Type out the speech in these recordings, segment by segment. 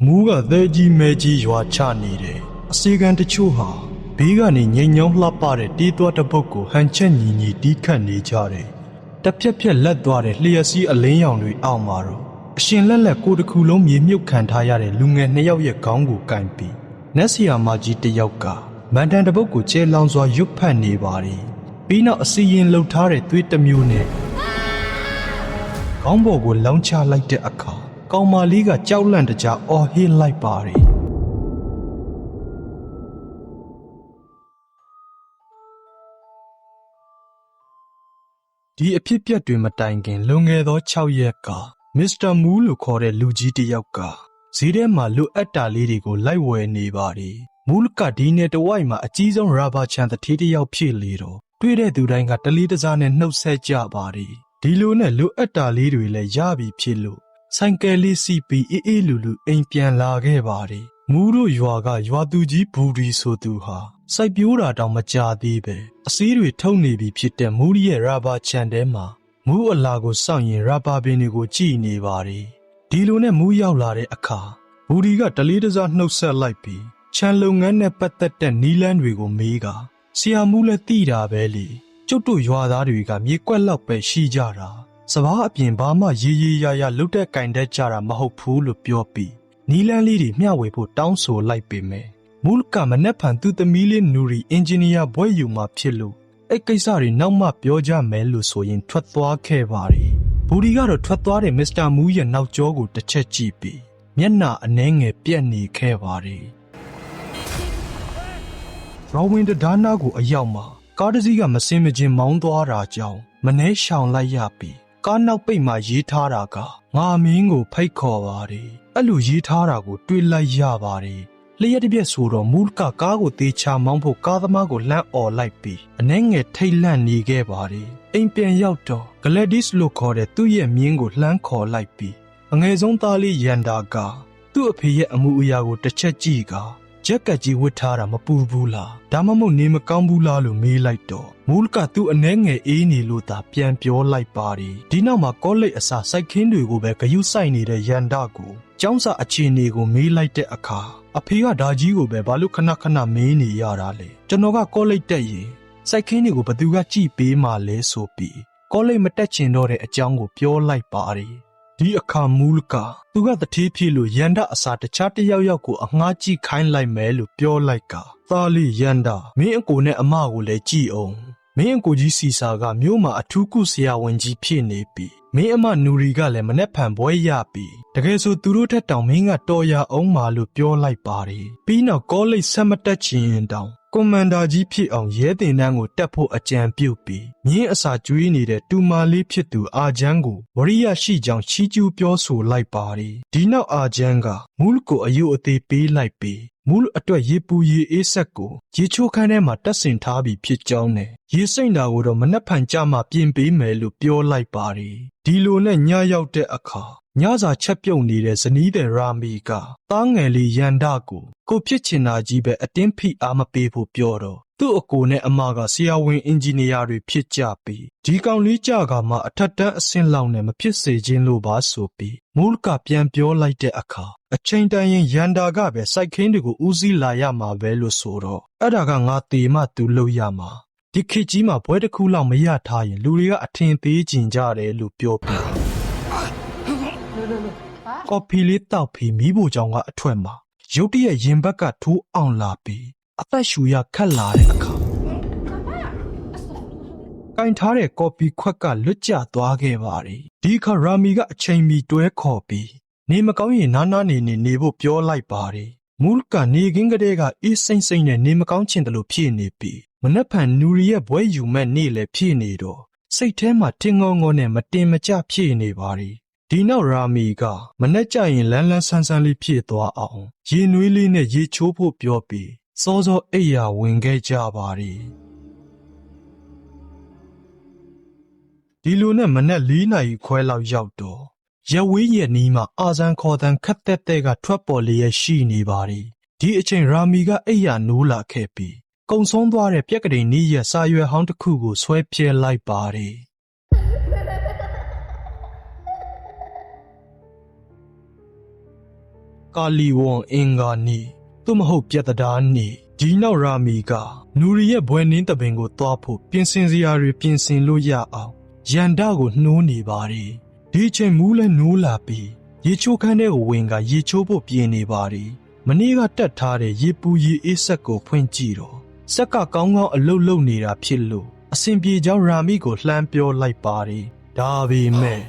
မူးကသဲကြီးမဲကြီးရွာချနေတယ်အစီကံတချို့ဟာဘေးကနေငိမ်ညောင်းလှပတဲ့တီးသွားတစ်ပုတ်ကိုဟန်ချက်ညီညီတီးခတ်နေကြတယ်တစ်ဖြက်ဖြက်လက်သွားတဲ့လျှက်စီးအလင်းရောင်တွေအောက်မှာတော့အရှင်လက်လက်ကိုတစ်ခုလုံးမြေမြုပ်ခံထားရတဲ့လူငယ်နှစ်ယောက်ရဲ့ခေါင်းကိုကင်ပြီးနက်ဆီယာမကြီးတစ်ယောက်ကမန်တန်တစ်ပုတ်ကိုကျဲလောင်စွာရွတ်ဖတ်နေပါတယ်ပြီးနောက်အစီရင်လှုပ်ထားတဲ့သွေးတစ်မျိုးနဲ့ခေါင်းပေါ်ကိုလောင်းချလိုက်တဲ့အခါကောင်မလေးကကြောက်လန့်တကြားအော်ဟစ်လိုက်ပါတယ်ဒီအဖြစ်ပြက်တွေမတိုင်ခင်လွန်ခဲ့သော6ရက်ကမစ္စတာမူးလို့ခေါ်တဲ့လူကြီးတစ်ယောက်ကဈေးထဲမှာလိုအပ်တာလေးတွေကိုလိုက်ဝယ်နေပါတယ်မူးကဒီနယ်တဝိုက်မှာအကြီးဆုံးရာဘာချန်တထေးတစ်ယောက်ဖြစ်လေတော့တွေ့တဲ့သူတိုင်းကတလေးတစားနဲ့နှုတ်ဆက်ကြပါတယ်ဒီလိုနဲ့လိုအပ်တာလေးတွေလည်းရပြီဖြစ်လို့ဆိုင်ကယ်လေးစီးပြီးအေးလူလူအိမ်ပြန်လာခဲ့ပါတယ်မူးတို့ရွာကရွာသူကြီးဘူရီဆိုသူဟာစိုက်ပျိုးတာတောင်မကြသေးပဲအစည်းတွေထုတ်နေပြီဖြစ်တဲ့မူးရဲ့ရာဘာချန်ထဲမှာမူးအလာကိုစောင့်ရင်ရာဘာပင်တွေကိုကြည့်နေပါတယ်ဒီလိုနဲ့မူးရောက်လာတဲ့အခါဘူရီကတလေးတစားနှုတ်ဆက်လိုက်ပြီးချန်လုပ်ငန်းနဲ့ပတ်သက်တဲ့နီးလန်းတွေကိုမေးကဆရာမူးလည်းသိတာပဲလေကျုပ်တို့ရွာသားတွေကမြေကွက်လောက်ပဲရှိကြတာစပားအပြင်ဘာမှရေရေရရလုတ်တဲ့ကင်တဲ့ကြတာမဟုတ်ဘူးလို့ပြောပြီးနီလန်းလေးတွေမျှဝေဖို့တောင်းဆိုလိုက်ပေမဲ့မူလကမနဲ့ဖန်သူသမီးလေးနူရီအင်ဂျင်နီယာဘွဲ့ယူမှာဖြစ်လို့အဲ့ကိစ္စတွေနောက်မှပြောကြမယ်လို့ဆိုရင်ထွက်သွားခဲ့ပါတယ်ဘူဒီကတော့ထွက်သွားတဲ့မစ္စတာမူးရဲ့နောက်ကျောကိုတစ်ချက်ကြည့်ပြီးမျက်နှာအနှဲငယ်ပြက်နေခဲ့ပါတယ်ရောဝင်တဒါနာကိုအရောက်မှာကားတစ်စီးကမစင်မချင်းမောင်းသွားတာကြောင့်မနှဲရှောင်လိုက်ရပြီးကားနောက်ပိတ်မှာရေးထားတာကငါမင်းကိုဖိတ်ခေါ်ပါတယ်အဲ့လိုရေးထားတာကိုတွေးလိုက်ရပါတယ်လျှက်တစ်ပြက်ဆိုတော့မူးကကားကိုတေချာမောင်းဖို့ကားသမားကိုလှမ်းអော်လိုက်ပြီးအနှဲငယ်ထိတ်လန့်နေခဲ့ပါတယ်အိမ်ပြန်ရောက်တော့ဂလက်ဒစ်လို့ခေါ်တဲ့သူ့ရဲ့မြင်းကိုလှမ်းခေါ်လိုက်ပြီးအငယ်ဆုံးသားလေးရန်တာကသူ့အဖေရဲ့အမှုအရာကိုတစ်ချက်ကြည့်ကဂျက်ကက်ကြီးဝတ်ထားတာမပူဘူးလားဒါမှမဟုတ်နေမကောင်းဘူးလားလို့မေးလိုက်တော့မူးကသူ့အနှဲငယ်အေးနေလို့သာပြန်ပြောလိုက်ပါတယ်ဒီနောက်မှာကောလိပ်အစာစိုက်ခင်းတွေကိုပဲဂယုစိုက်နေတဲ့ရန်တာကိုကျောင်းစာအခြေအနေကိုမေးလိုက်တဲ့အခါအဖေကဒါကြီးကိုပဲဘာလို့ခဏခဏမေးနေရတာလဲကျွန်တော်ကကောလိပ်တက်ရင်စိုက်ခင်းတွေကိုဘသူကကြည့်ပေးမှလဲဆိုပြီးကောလိပ်မတက်ချင်တော့တဲ့အကြောင်းကိုပြောလိုက်ပါတယ်ဒီအခါမူးကသူကတထေးဖြစ်လို့ရန်တာအစာတခြားတစ်ယောက်ကိုအငှားကြည့်ခိုင်းလိုက်မယ်လို့ပြောလိုက်ကသားလေးရန်တာမင်းအကိုနဲ့အမကိုလည်းကြည့်အောင်မင်းအကိုကြီးစီစာကမြို့မှာအထူးကုဆရာဝန်ကြီးဖြစ်နေပြီမင်းအမနူရီကလည်းမနဲ့ဖန်ပွဲရပြီတကယ်ဆိုသူတို့ထက်တောင်မင်းကတော်ရအောင်ပါလို့ပြောလိုက်ပါတယ်ပြီးနောက်ကောလိပ်ဆက်မတက်ချင်ရင်တောင်ကွန်မန်ဒါကြီးဖြစ်အောင်ရဲတင်တန်းကိုတက်ဖို့အကြံပြုပြီးမြင်းအစာကျွေးနေတဲ့တူမာလေးဖြစ်သူအာဂျန်ကိုဝရိယရှိကြောင်းချီးကျူးပြောဆိုလိုက်ပါတယ်ဒီနောက်အာဂျန်ကမူးကိုအယုအသေးပေးလိုက်ပြီးမူးအတွက်ရေပူရေအေးဆက်ကိုရေချိုးခန်းထဲမှာတက်ဆင်ထားပြီးဖြစ်ကြောင်းနဲ့ရေစိမ့်တာကိုတော့မနှက်ဖန်ကြမှာပြင်ပေးမယ်လို့ပြောလိုက်ပါတယ်ဒီလိုနဲ့ညရောက်တဲ့အခါညစာချက်ပြုတ်နေတဲ့ဇနီးတဲ့ရာမီကသားငယ်လေးရန်တာကိုဖြစ်ချင်တာကြီးပဲအတင်းဖိအားမပေးဖို့ပြောတော့သူ့အကိုနဲ့အမကဆရာဝန်အင်ဂျင်နီယာတွေဖြစ်ကြပြီးဒီကောင်လေးကြကမှအထက်တန်းအဆင့်လောက်နဲ့မဖြစ်စေခြင်းလို့ပါဆိုပြီးမူးကပြန်ပြောလိုက်တဲ့အခါအချိန်တန်ရင်ရန်တာကပဲစိုက်ခင်းတွေကိုဦးစီးလာရမှာပဲလို့ဆိုတော့အဲ့ဒါကငါတေမှသူလုပ်ရမှာဒီခေတ်ကြီးမှာဘွဲတစ်ခုလောက်မရထားရင်လူတွေကအထင်သေးကျင်ကြတယ်လို့ပြောပြီးကော်ဖီလေးတောက်ပြီးမိဖို့ကြောင့်ကအထွက်မှာရုတ်တရက်ရင်ဘက်ကထိုးအောင်လာပြီးအသက်ရှူရခတ်လာတဲ့အခါကင်ထားတဲ့ကော်ဖီခွက်ကလွတ်ကျသွားခဲ့ပါတယ်ဒီအခါရာမီကအချိန်မီတွဲခေါ်ပြီးနေမကောင်းရင်နားနေဖို့ပြောလိုက်ပါတယ်မူးကနေခင်းကလေးကအေးစိမ့်စိမ့်နဲ့နေမကောင်းချင်တယ်လို့ဖြစ်နေပြီးမနှက်ဖန်နူရီရဲ့ဘွဲယူမဲ့နေ့လည်းဖြစ်နေတော့စိတ်ထဲမှာတင်းငေါငေါနဲ့မတင်မကျဖြစ်နေပါတယ်ဒီနောက်ရာမီကမနှက်ကြရင်လန်းလန်းဆန်းဆန်းလေးဖြစ်သွားအောင်ရေနွေးလေးနဲ့ရေချိုးဖို့ပြောပြီးစောစောအိပ်ယာဝင်ခဲ့ကြပါတယ်ဒီလိုနဲ့မနက်4 နာရီခွဲလောက်ရောက်တော့ရဝေးရဲ့နီးမှာအာဇန်ခေါ်တန်ခတ်တဲ့ကထွက်ပေါ်လျက်ရှိနေပါတယ်ဒီအချိန်ရာမီကအိပ်ယာနိုးလာခဲ့ပြီးကုံဆုံးသွားတဲ့ပြက်ကလေးနီးရဲ့စာရွက်ဟောင်းတစ်ခုကိုဆွဲပြဲလိုက်ပါတယ် ကာလီဝွန်အင်္ဂါနီသူမဟုတ်ပြတ်သားနီဒီနောက်ရာမီကနူရီရဲ့ဘွယ်နင်းတပင်ကိုသွားဖို့ပြင်ဆင်စရာတွေပြင်ဆင်လို့ရအောင်ရန်ဒကိုနှိုးနေပါတယ်ဒီချိန်မူးလဲနိုးလာပြီးရေချိုးခန်းထဲကိုဝင်ကရေချိုးဖို့ပြင်နေပါတယ်မနေ့ကတက်ထားတဲ့ရေပူရေအေးဆက်ကိုဖွင့်ကြည့်တော့ဆက်ကကောင်းကောင်းအလုတ်လုတ်နေတာဖြစ်လို့အဆင်ပြေကြောင်းရာမီကိုလှမ်းပြောလိုက်ပါတယ်ဒါပေမဲ့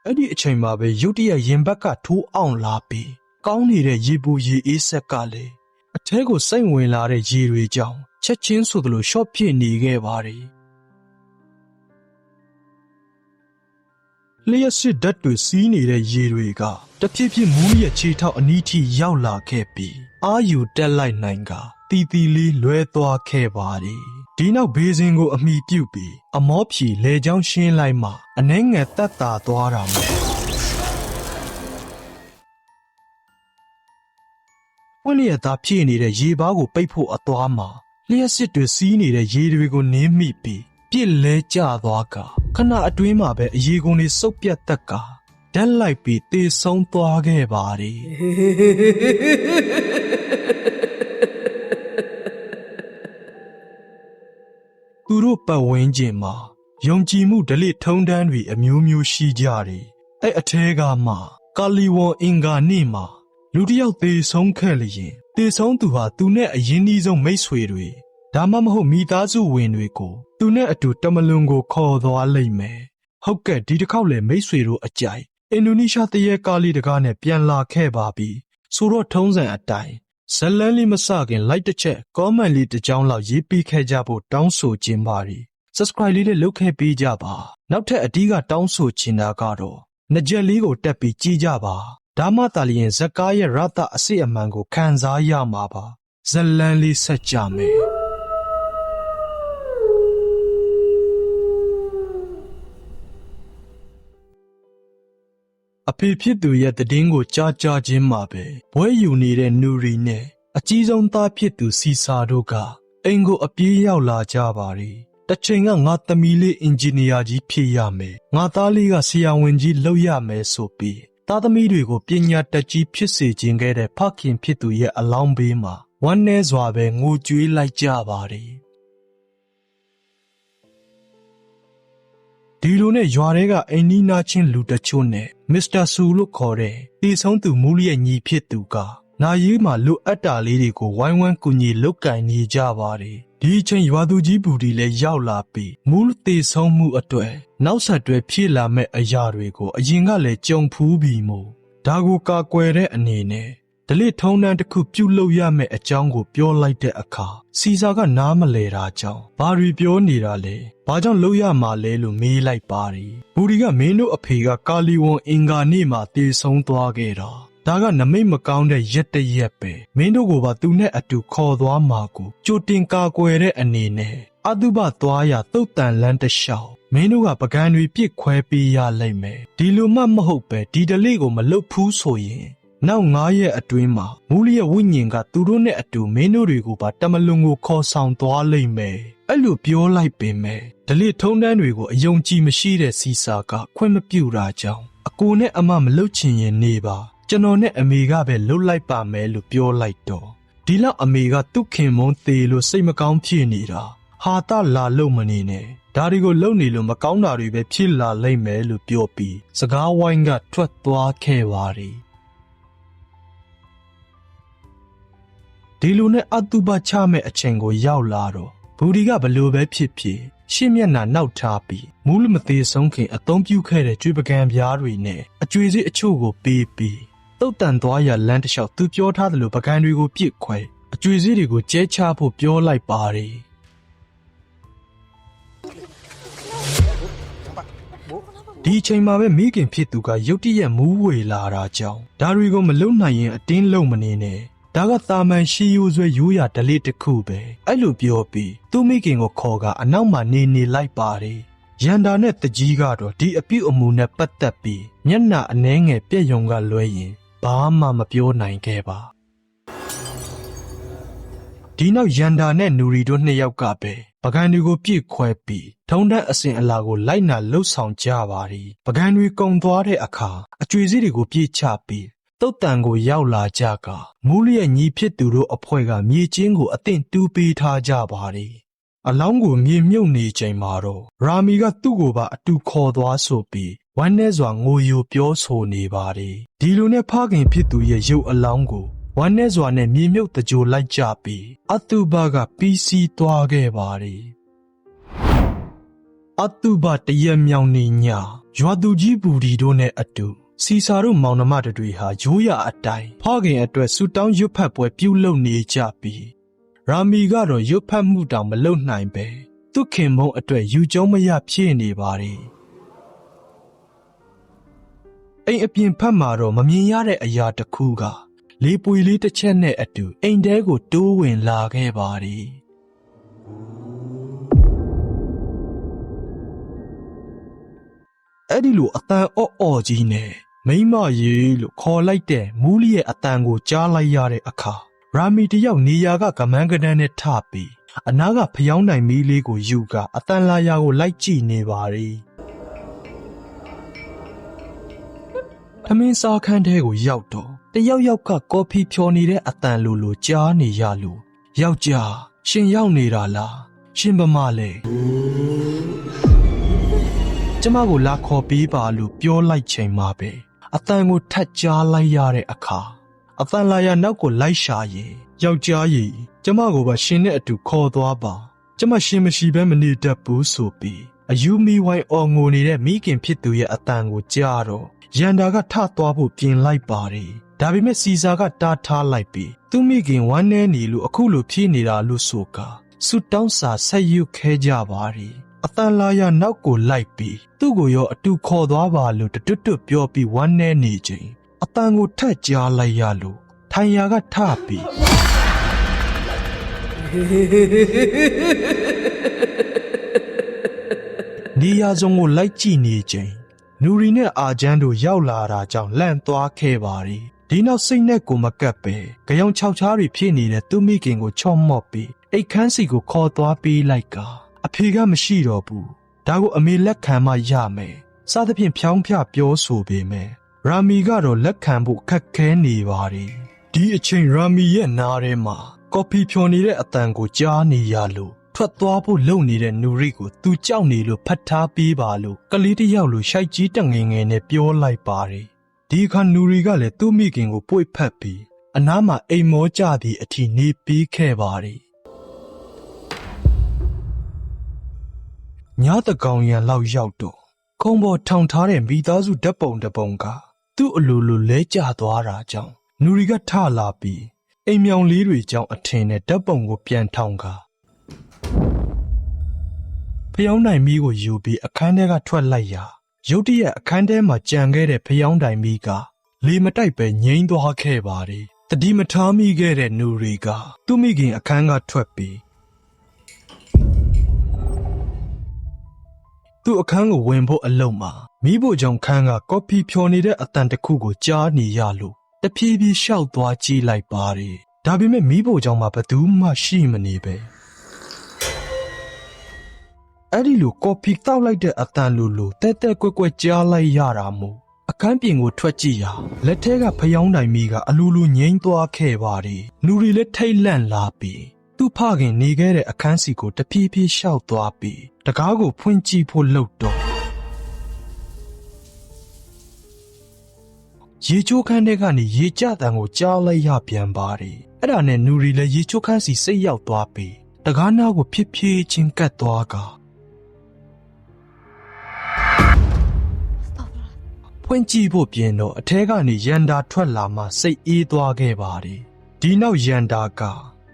အဲ့ဒီအချိန်မှာပဲရုတ်တရက်ရင်ဘက်ကထိုးအောင်လာပြီးကောင်းနေတဲ့ရေပူရေအေးဆက်ကလည်းအထဲကိုစိတ်ဝင်လာတဲ့ရေတွေကြောင့်ချက်ချင်းဆိုသလိုရှော့ဖြစ်နေခဲ့ပါတယ်လျှက်စစ်ဓာတ်တွေစီးနေတဲ့ရေတွေကတဖြည်းဖြည်းမူးရဲ့ခြေထောက်အနီးထိရောက်လာခဲ့ပြီးအာယူတက်လိုက်နိုင်ကတီတီလေးလွဲသွားခဲ့ပါတယ်ဒီနောက်ဘေးစင်ကိုအမိပြုတ်ပြီးအမောဖြီလေချောင်းရှင်းလိုက်မှအနှဲငယ်တက်တာသွားတာမယ်ဝင်းလျက်သားဖြည့်နေတဲ့ရေပါးကိုပိတ်ဖို့အသွားမှာလျှက်စစ်တွေစီးနေတဲ့ရေတွေကိုနင်းမိပြီးပြစ်လဲကျသွားကခဏအတွင်းမှာပဲအရေကုန်တွေစုပ်ပြတ်တက်ကဓာတ်လိုက်ပြီးတေဆုံးသွားခဲ့ပါတယ်သူတို့ပတ်ဝန်းကျင်မှာယုံကြည်မှုဓလေ့ထုံးတမ်းတွေအမျိုးမျိုးရှိကြတယ်အဲ့အထဲကမှကာလီဝွန်အင်္ဂါနေ့မှာလူတစ်ယောက်သေဆုံးခဲ့လျင်သေဆုံးသူဟာသူနဲ့အရင်းနှီးဆုံးမိတ်ဆွေတွေဒါမှမဟုတ်မိသားစုဝင်တွေကိုသူနဲ့အတူတမလွန်ကိုခေါ်သွားလိမ့်မယ်ဟုတ်ကဲ့ဒီတစ်ခေါက်လေမိတ်ဆွေတို့အကြိုက်အင်ဒိုနီးရှားတရေကားလေးတကားနဲ့ပြန်လာခဲ့ပါပြီဆိုတော့ထုံးစံအတိုင်းဇလန်းလေးမစခင် like တစ်ချက် comment လေးတစ်ကြောင်းလောက်ရေးပေးခဲ့ကြဖို့တောင်းဆိုခြင်းပါတယ် subscribe လေးလည်းလုပ်ခဲ့ပေးကြပါနောက်ထပ်အဓိကတောင်းဆိုချင်တာကတော့ငကြက်လေးကိုတက်ပြီးကြည့်ကြပါဒါမှသာလျှင်ဇကားရဲ့ရတအစစ်အမှန်ကိုခံစားရမှာပါဇလန်းလေးဆက်ကြမယ်အဖေဖြစ်သူရဲ့တည်င်းကိုကြားခြင်းမှာပဲဘွဲယူနေတဲ့နူရီနဲ့အကြီးဆုံးသားဖြစ်သူစီစာတို့ကအိမ်ကိုအပြေးရောက်လာကြပါတယ်။တစ်ချိန်ကငါသမီးလေးအင်ဂျင်နီယာကြီးဖြစ်ရမယ်။ငါသားလေးကဆရာဝန်ကြီးလုပ်ရမယ်ဆိုပြီးသားသမီးတွေကိုပညာတတ်ကြီးဖြစ်စေခြင်းခဲ့တဲ့ဖခင်ဖြစ်သူရဲ့အလောင်းဘေးမှာဝမ်းနည်းစွာပဲငိုကြွေးလိုက်ကြပါတယ်။ဒီလိုနဲ့ရွာထဲကအိမ်နီးနားချင်းလူတချို့နဲ့မစ္စတာဆူလို့ခေါ်တဲ့တည်ဆုံးသူမူလရဲ့ညီဖြစ်သူကနာရေးမှာလိုအပ်တာလေးတွေကိုဝိုင်းဝန်းကူညီလုပ်ကင်နေကြပါတယ်ဒီအချိန်ရွာသူကြီးဘူဒီလည်းရောက်လာပြီးမူလတည်ဆုံးမှုအတွက်နောက်ဆက်တွဲဖြစ်လာမဲ့အရာတွေကိုအရင်ကလည်းကြုံဖူးပြီးမို့ဒါကိုကာကွယ်တဲ့အနေနဲ့ဒလိထုံးတန်းတစ်ခုပြုတ်လုပ်ရမယ့်အကြောင်းကိုပြောလိုက်တဲ့အခါစီစာကနားမလဲတာကြောင့်ဘာတွေပြောနေတာလဲဘာကြောင့်လုပ်ရမှာလဲလို့မေးလိုက်ပါတယ်ဘူဒီကမင်းတို့အဖေကကာလီဝွန်အင်္ဂါနေ့မှာတည်ဆုံးသွားခဲ့တာဒါကနမိတ်မကောင်းတဲ့ရက်တရက်ပဲမင်းတို့ကိုပါသူနဲ့အတူခေါ်သွားမှာကိုကြိုတင်ကာကွယ်တဲ့အနေနဲ့အတုပသွားရတုတ်တန်လန်းတလျှောက်မင်းတို့ကပကံတွေပြစ်ခွဲပေးရလိမ့်မယ်ဒီလိုမှမဟုတ်ပဲဒီဒလိကိုမလုပ်ဘူးဆိုရင်နောက်9ရက်အတွင်းမှာမူလရဲ့ဝိညာဉ်ကသူတို့နဲ့အတူမင်းတို့တွေကိုပါတမလွန်ကိုခေါ်ဆောင်သွားလိမ့်မယ်အဲ့လိုပြောလိုက်ပေမဲ့ဒလိထုံးတန်းတွေကိုအယုံကြည်မရှိတဲ့စီစာကခွင့်မပြုတာကြောင့်အကိုနဲ့အမမလုပ်ချင်ရင်နေပါကျွန်တော်နဲ့အမေကပဲလှုပ်လိုက်ပါမယ်လို့ပြောလိုက်တော့ဒီလောက်အမေကသူ့ခင်မုန်းသေးလို့စိတ်မကောင်းဖြစ်နေတာဟာတလာလို့မနေနဲ့ဒါတွေကိုလုံနေလို့မကောင်းတာတွေပဲဖြစ်လာလိမ့်မယ်လို့ပြောပြီးစကားဝိုင်းကထွက်သွားခဲ့ပါတယ်ဒီလိုနဲ့အတုပချမဲ့အချိန်ကိုရောက်လာတော့ဘူဒီကဘလို့ပဲဖြစ်ဖြစ်ရှင်းမျက်နှာနောက်ထားပြီးမူးလမသေးဆုံးခင်အသုံးပြုခဲ့တဲ့ကြွေပကံပြားတွေနဲ့အကျွေစေးအချို့ကိုပေးပြီးတုတ်တန်သွားရလမ်းတစ်လျှောက်သူပြောထားသလိုပကံတွေကိုပြစ်ခွဲအကျွေစေးတွေကိုကျဲချဖို့ပြောလိုက်ပါတယ်ဒီအချိန်မှာပဲမိခင်ဖြစ်သူကရုတ်တရက်မူးဝေလာတာကြောင့်ဒါတွေကိုမလုံနိုင်ရင်အတင်းလုံမနေနဲ့ဒါကတာမန်ရှိရိုးဆွဲရိုးရာဒလိတစ်ခုပဲအဲ့လိုပြောပြီးသူ့မိခင်ကိုခေါ်ကအနောက်မှာနေလိုက်ပါတယ်ရန်တာနဲ့တကြီးကတော့ဒီအပြုတ်အမူနဲ့ပတ်သက်ပြီးမျက်နှာအနှဲငယ်ပြက်ယုံကလွဲရင်ဘာမှမပြောနိုင်ခဲ့ပါ ဒီနောက်ရန်တာနဲ့နူရီတို့နှစ်ယောက်ကပဲပကံတွေကိုပြည့်ခွဲပြီးထုံတန်းအစဉ်အလာကိုလိုက်နာလှုပ်ဆောင်ကြပါသည်ပကံတွေကုံသွားတဲ့အခါအကျွေစီးတွေကိုပြေးချပြီးတုတ်တန်ကိုရောက်လာကြကမူးလျက်ညီဖြစ်သူတို့အဖွဲ့ကမြေချင်းကိုအသင့်တူးပေးထားကြပါသည်အလောင်းကိုမြေမြုပ်နေချိန်မှာတော့ရာမီကသူ့ကိုပါအတူခေါ်သွားဆိုပြီးဝမ်းနဲ့စွာငိုယိုပြောဆိုနေပါသည်ဒီလိုနဲ့ဖခင်ဖြစ်သူရဲ့ရုပ်အလောင်းကိုဝမ်းနဲ့စွာနဲ့မြေမြုပ်တကြိုလိုက်ကြပြီးအတုဘကပြီးစီးသွားခဲ့ပါသည်အတုဘတရက်မြောင်နေညရွာသူကြီးပူဒီတို့နဲ့အတူစီစာတို့မောင်နှမတွေဟာရိုးရာအတိုင်းဖခင်အတွက်ဆူတောင်းရွတ်ဖတ်ပွဲပြုလုပ်နေကြပြီးရာမီကတော့ရွတ်ဖတ်မှုတောင်မလုပ်နိုင်ပဲသူ့ခင်မုန်းအတွက်ယူကျုံမရဖြစ်နေပါတယ်အိမ်အပြင်ဖက်မှာတော့မမြင်ရတဲ့အရာတစ်ခုကလေပွေလေးတစ်ချက်နဲ့အတူအိမ်ထဲကိုတိုးဝင်လာခဲ့ပါတယ်အဲ့ဒီလိုအတန်အော့ကြီးနဲ့မိမရေလို့ခေါ်လိုက်တဲ့မူးလီရဲ့အတန်ကိုကြားလိုက်ရတဲ့အခါရာမီတယောက်နေရာကကမန်းကနန်းနဲ့ထပြီးအနားကဖျောင်းနိုင်မီးလေးကိုယူကအတန်လာရာကိုလိုက်ကြည့်နေပါရီထမင်းစားခန်းထဲကိုရောက်တော့တယောက်ကကော်ဖီဖြော်နေတဲ့အတန်လိုကြားနေရလို့ယောက်ျားရှင်ရောက်နေတာလားရှင်ဗမာလဲကျမကိုလာခေါ်ပေးပါလို့ပြောလိုက်ချိန်မှာပဲအတန်ကိုထပ်ကြားလိုက်ရတဲ့အခါအတန်လာရနောက်ကိုလိုက်ရှာရင်ယောက်ျားကြီးကျမကိုပါရှင်နဲ့အတူခေါ်သွားပါကျမရှင်မရှိဘဲမနေတတ်ဘူးဆိုပြီးအယူမီဝိုင်းအော်ငိုနေတဲ့မိခင်ဖြစ်သူရဲ့အတန်ကိုကြားတော့ရန်တာကထသွားဖို့ပြင်လိုက်ပါတယ်ဒါပေမဲ့စီစာကတားထားလိုက်ပြီးသူမိခင်ဝမ်းနေနေလို့အခုလိုဖြစ်နေတာလို့ဆိုကဆုတောင်းစာဆက်ယူခဲကြပါတယ်အတန်လာရနောက်ကိုလိုက်ပြီးသူ့ကိုရောအတူခေါ်သွားပါလို့တွတ်ပြောပြီးဝမ်းနေနေချိန်အတန်ကိုထက်ကြားလိုက်ရလို့ထိုင်ရာကထပြီးနေရာစုံကိုလိုက်ကြည့်နေချိန်နူရီနဲ့အာချမ်းတို့ရောက်လာတာကြောင့်လန့်သွားခဲ့ပါရီဒီနောက်စိတ်နဲ့ကိုမကပ်ပဲကြောင်6ချားတွေဖြစ်နေတဲ့သူမိခင်ကိုချော့မော့ပြီးအိတ်ခမ်းစီကိုခေါ်သွားပေးလိုက်ကအဖေကမရှိတော့ဘူးဒါကိုအမေလက်ခံမှရမယ်စသဖြင့်ဖြောင်းဖြပြောဆိုပေမဲ့ရာမီကတော့လက်ခံဖို့ခက်ခဲနေပါရီဒီအချိန်ရာမီရဲ့နားထဲမှာကော်ဖီဖြော်နေတဲ့အတန်ကိုကြားနေရလို့ထွက်သွားဖို့လုပ်နေတဲ့နူရီကိုသူကြောက်နေလို့ဖတ်ထားပေးပါလို့ကလေးတစ်ယောက်လိုရှိုက်ကြီးတငယ်ငယ်နဲ့ပြောလိုက်ပါတယ်ဒီအခါနူရီကလည်းသူ့မိခင်ကိုပွေ့ဖက်ပြီးအနားမှာအိမ်မောကြသည့်အထိနေပြီးခဲ့ပါတယ်ညတကောင်ရံလောက်ရောက်တော့ခုံပေါ်ထောင်ထားတဲ့မိသားစုဓာတ်ပုံတစ်ပုံကသူ့အလိုလိုလဲကျသွားတာကြောင့်နူရီကထလာပြီးအိမ်မြောင်လေးတွေကြောင့်အထင်နဲ့ဓာတ်ပုံကိုပြန်ထောင်ကဖျောင်းတိုင်မီးကိုယူပြီးအခန်းထဲကထွက်လိုက်ရာရုတ်တရက်အခန်းထဲမှာကြံခဲ့တဲ့ဖျောင်းတိုင်မီးကလေမတိုက်ပဲငြိမ်းသွားခဲ့ပါတယ်တတိမထားမိခဲ့တဲ့နူရီကသူ့မိခင်အခန်းကထွက်ပြီးသူ့အခန်းကိုဝင်ဖို့အလုံးမှာမိဖို့ကြောင့်ခန်းကကော်ဖီဖြော်နေတဲ့အတန်တစ်ခုကိုကြားနေရလို့တဖြည်းဖြည်းရှောက်သွားကြည့်လိုက်ပါတယ်ဒါပေမဲ့မိဖို့ကြောင့်မှဘယ်သူမှရှိမနေပဲအဲ့ဒီလိုကော်ဖီတောက်လိုက်တဲ့အတန်လိုတဲကွက်ကြားလိုက်ရတာမို့အခန်းပြင်ကိုထွက်ကြည့်ရာလက်ထဲကဖျောင်းတိုင်မီးကအလူငိမ့်သွားခဲ့ပါတယ်နူရီလည်းထိတ်လန့်လာပြီးသူ့ဖခင်နေခဲ့တဲ့အခန်းစီကိုတဖြည်းဖြည်းရှောက်သွားပြီးတကားကိုဖွင့်ကြည့်ဖို့လှုပ်တော့ရေချိုးခန်းထဲကနေရေကျတန်ကိုကြားလိုက်ရပြန်ပါတယ်အဲ့ဒါနဲ့နူရီလည်းရေချိုးခန်းစီစိတ်ရောက်သွားပြီးတကားနားကိုဖြည်းဖြည်းချင်းကပ်သွားကဖွင့်ကြည့်ဖို့ပြင်တော့အထဲကနေရန်တာထွက်လာမှစိတ်အေးသွားခဲ့ပါတယ်ဒီနောက်ရန်တာက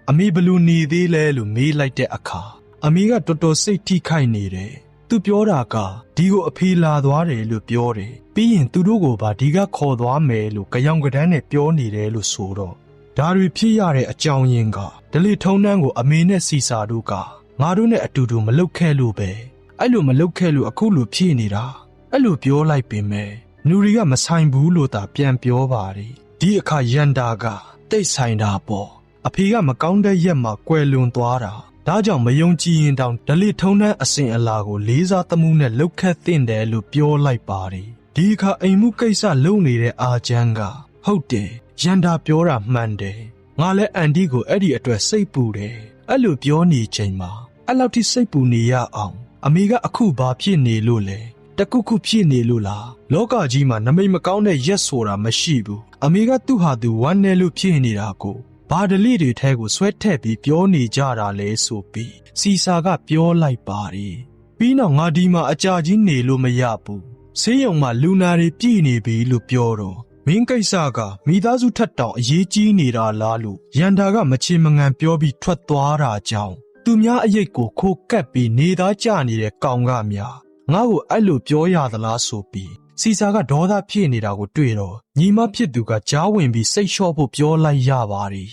အမေဘလူနေသေးလဲလို့မေးလိုက်တဲ့အခါအမေကတော်တော်စိတ်ထိခိုက်နေတယ်သူပြောတာကဒီကိုအဖေလာသွားတယ်လို့ပြောတယ်ပြီးရင်သူတို့ကိုပါဒီကခေါ်သွားမယ်လို့ကြောင်ကတန်းနဲ့ပြောနေတယ်လို့ဆိုတော့ဒါတွေဖြစ်ရတဲ့အကြောင်းရင်းကဒလီထုံနှန်းကိုအမေနဲ့စီစာတို့ကငါတို့နဲ့အတူတူမလုတ်ခဲ့လို့ပဲအဲ့လိုမလုတ်ခဲ့လို့အခုလိုဖြစ်နေတာအဲ့လိုပြောလိုက်ပေမဲ့နူရီကမဆိုင်ဘူးလို့သာပြန်ပြောပါတယ်ဒီအခါရန်တာကတိတ်ဆိုင်တာပေါ့ အဖေကမကောင်းတဲ့ရက်မှာကွယ်လွန်သွားတာဒါကြောင့်မယုံကြည်ရင်တောင်ဒလိထုံးတန်းအစဉ်အလာကိုလေးစားသမှုနဲ့လှုပ်ခတ်သင့်တယ်လို့ပြောလိုက်ပါတယ်ဒီအခါအိမ်မှုကိစ္စလုပ်နေတဲ့အာချမ်းကဟုတ်တယ်ရန်တာပြောတာမှန်တယ်ငါလည်းအန်တီကိုအဲ့ဒီအတွက်စိတ်ပူတယ်အဲ့လိုပြောနေချိန်မှာအဲ့လောက်ထိစိတ်ပူနေရအောင်အမေကအခုဘာဖြစ်နေလို့လဲတခုခုဖြစ်နေလို့လားလောကကြီးမှာနမိတ်မကောင်းတဲ့ရက်ဆိုတာမရှိဘူးအမေကသူ့ဟာသူဝမ်းနေလို့ဖြစ်နေတာကိုဘာဒလိတွေထဲကိုဆွဲထည့်ပြီးပြောနေကြတာလဲဆိုပြီးစီစာကပြောလိုက်ပါတယ်ပြီးတော့ငါဒီမှာအကြာကြီးနေလို့မရဘူးဆေးရုံမှာလူနာတွေပြည့်နေပြီလို့ပြောတော့မင်းကိစ္စကမိသားစုထက်တောင်အရေးကြီးနေတာလားလို့ရန်တာကမချေမငံပြောပြီးထွက်သွားတာကြောင့်သူများအရေးကိုခိုးကပ်ပြီးနေသားကြနေတဲ့ကောင်ကများငါ့ကိုအဲ့လိုပြောရသလားဆိုပြီးစီစာကဒေါသဖြစ်နေတာကိုတွေ့တော့ညီမဖြစ်သူကကြားဝင်ပြီးစိတ်လျှော့ဖို့ပြောလိုက်ရပါတယ်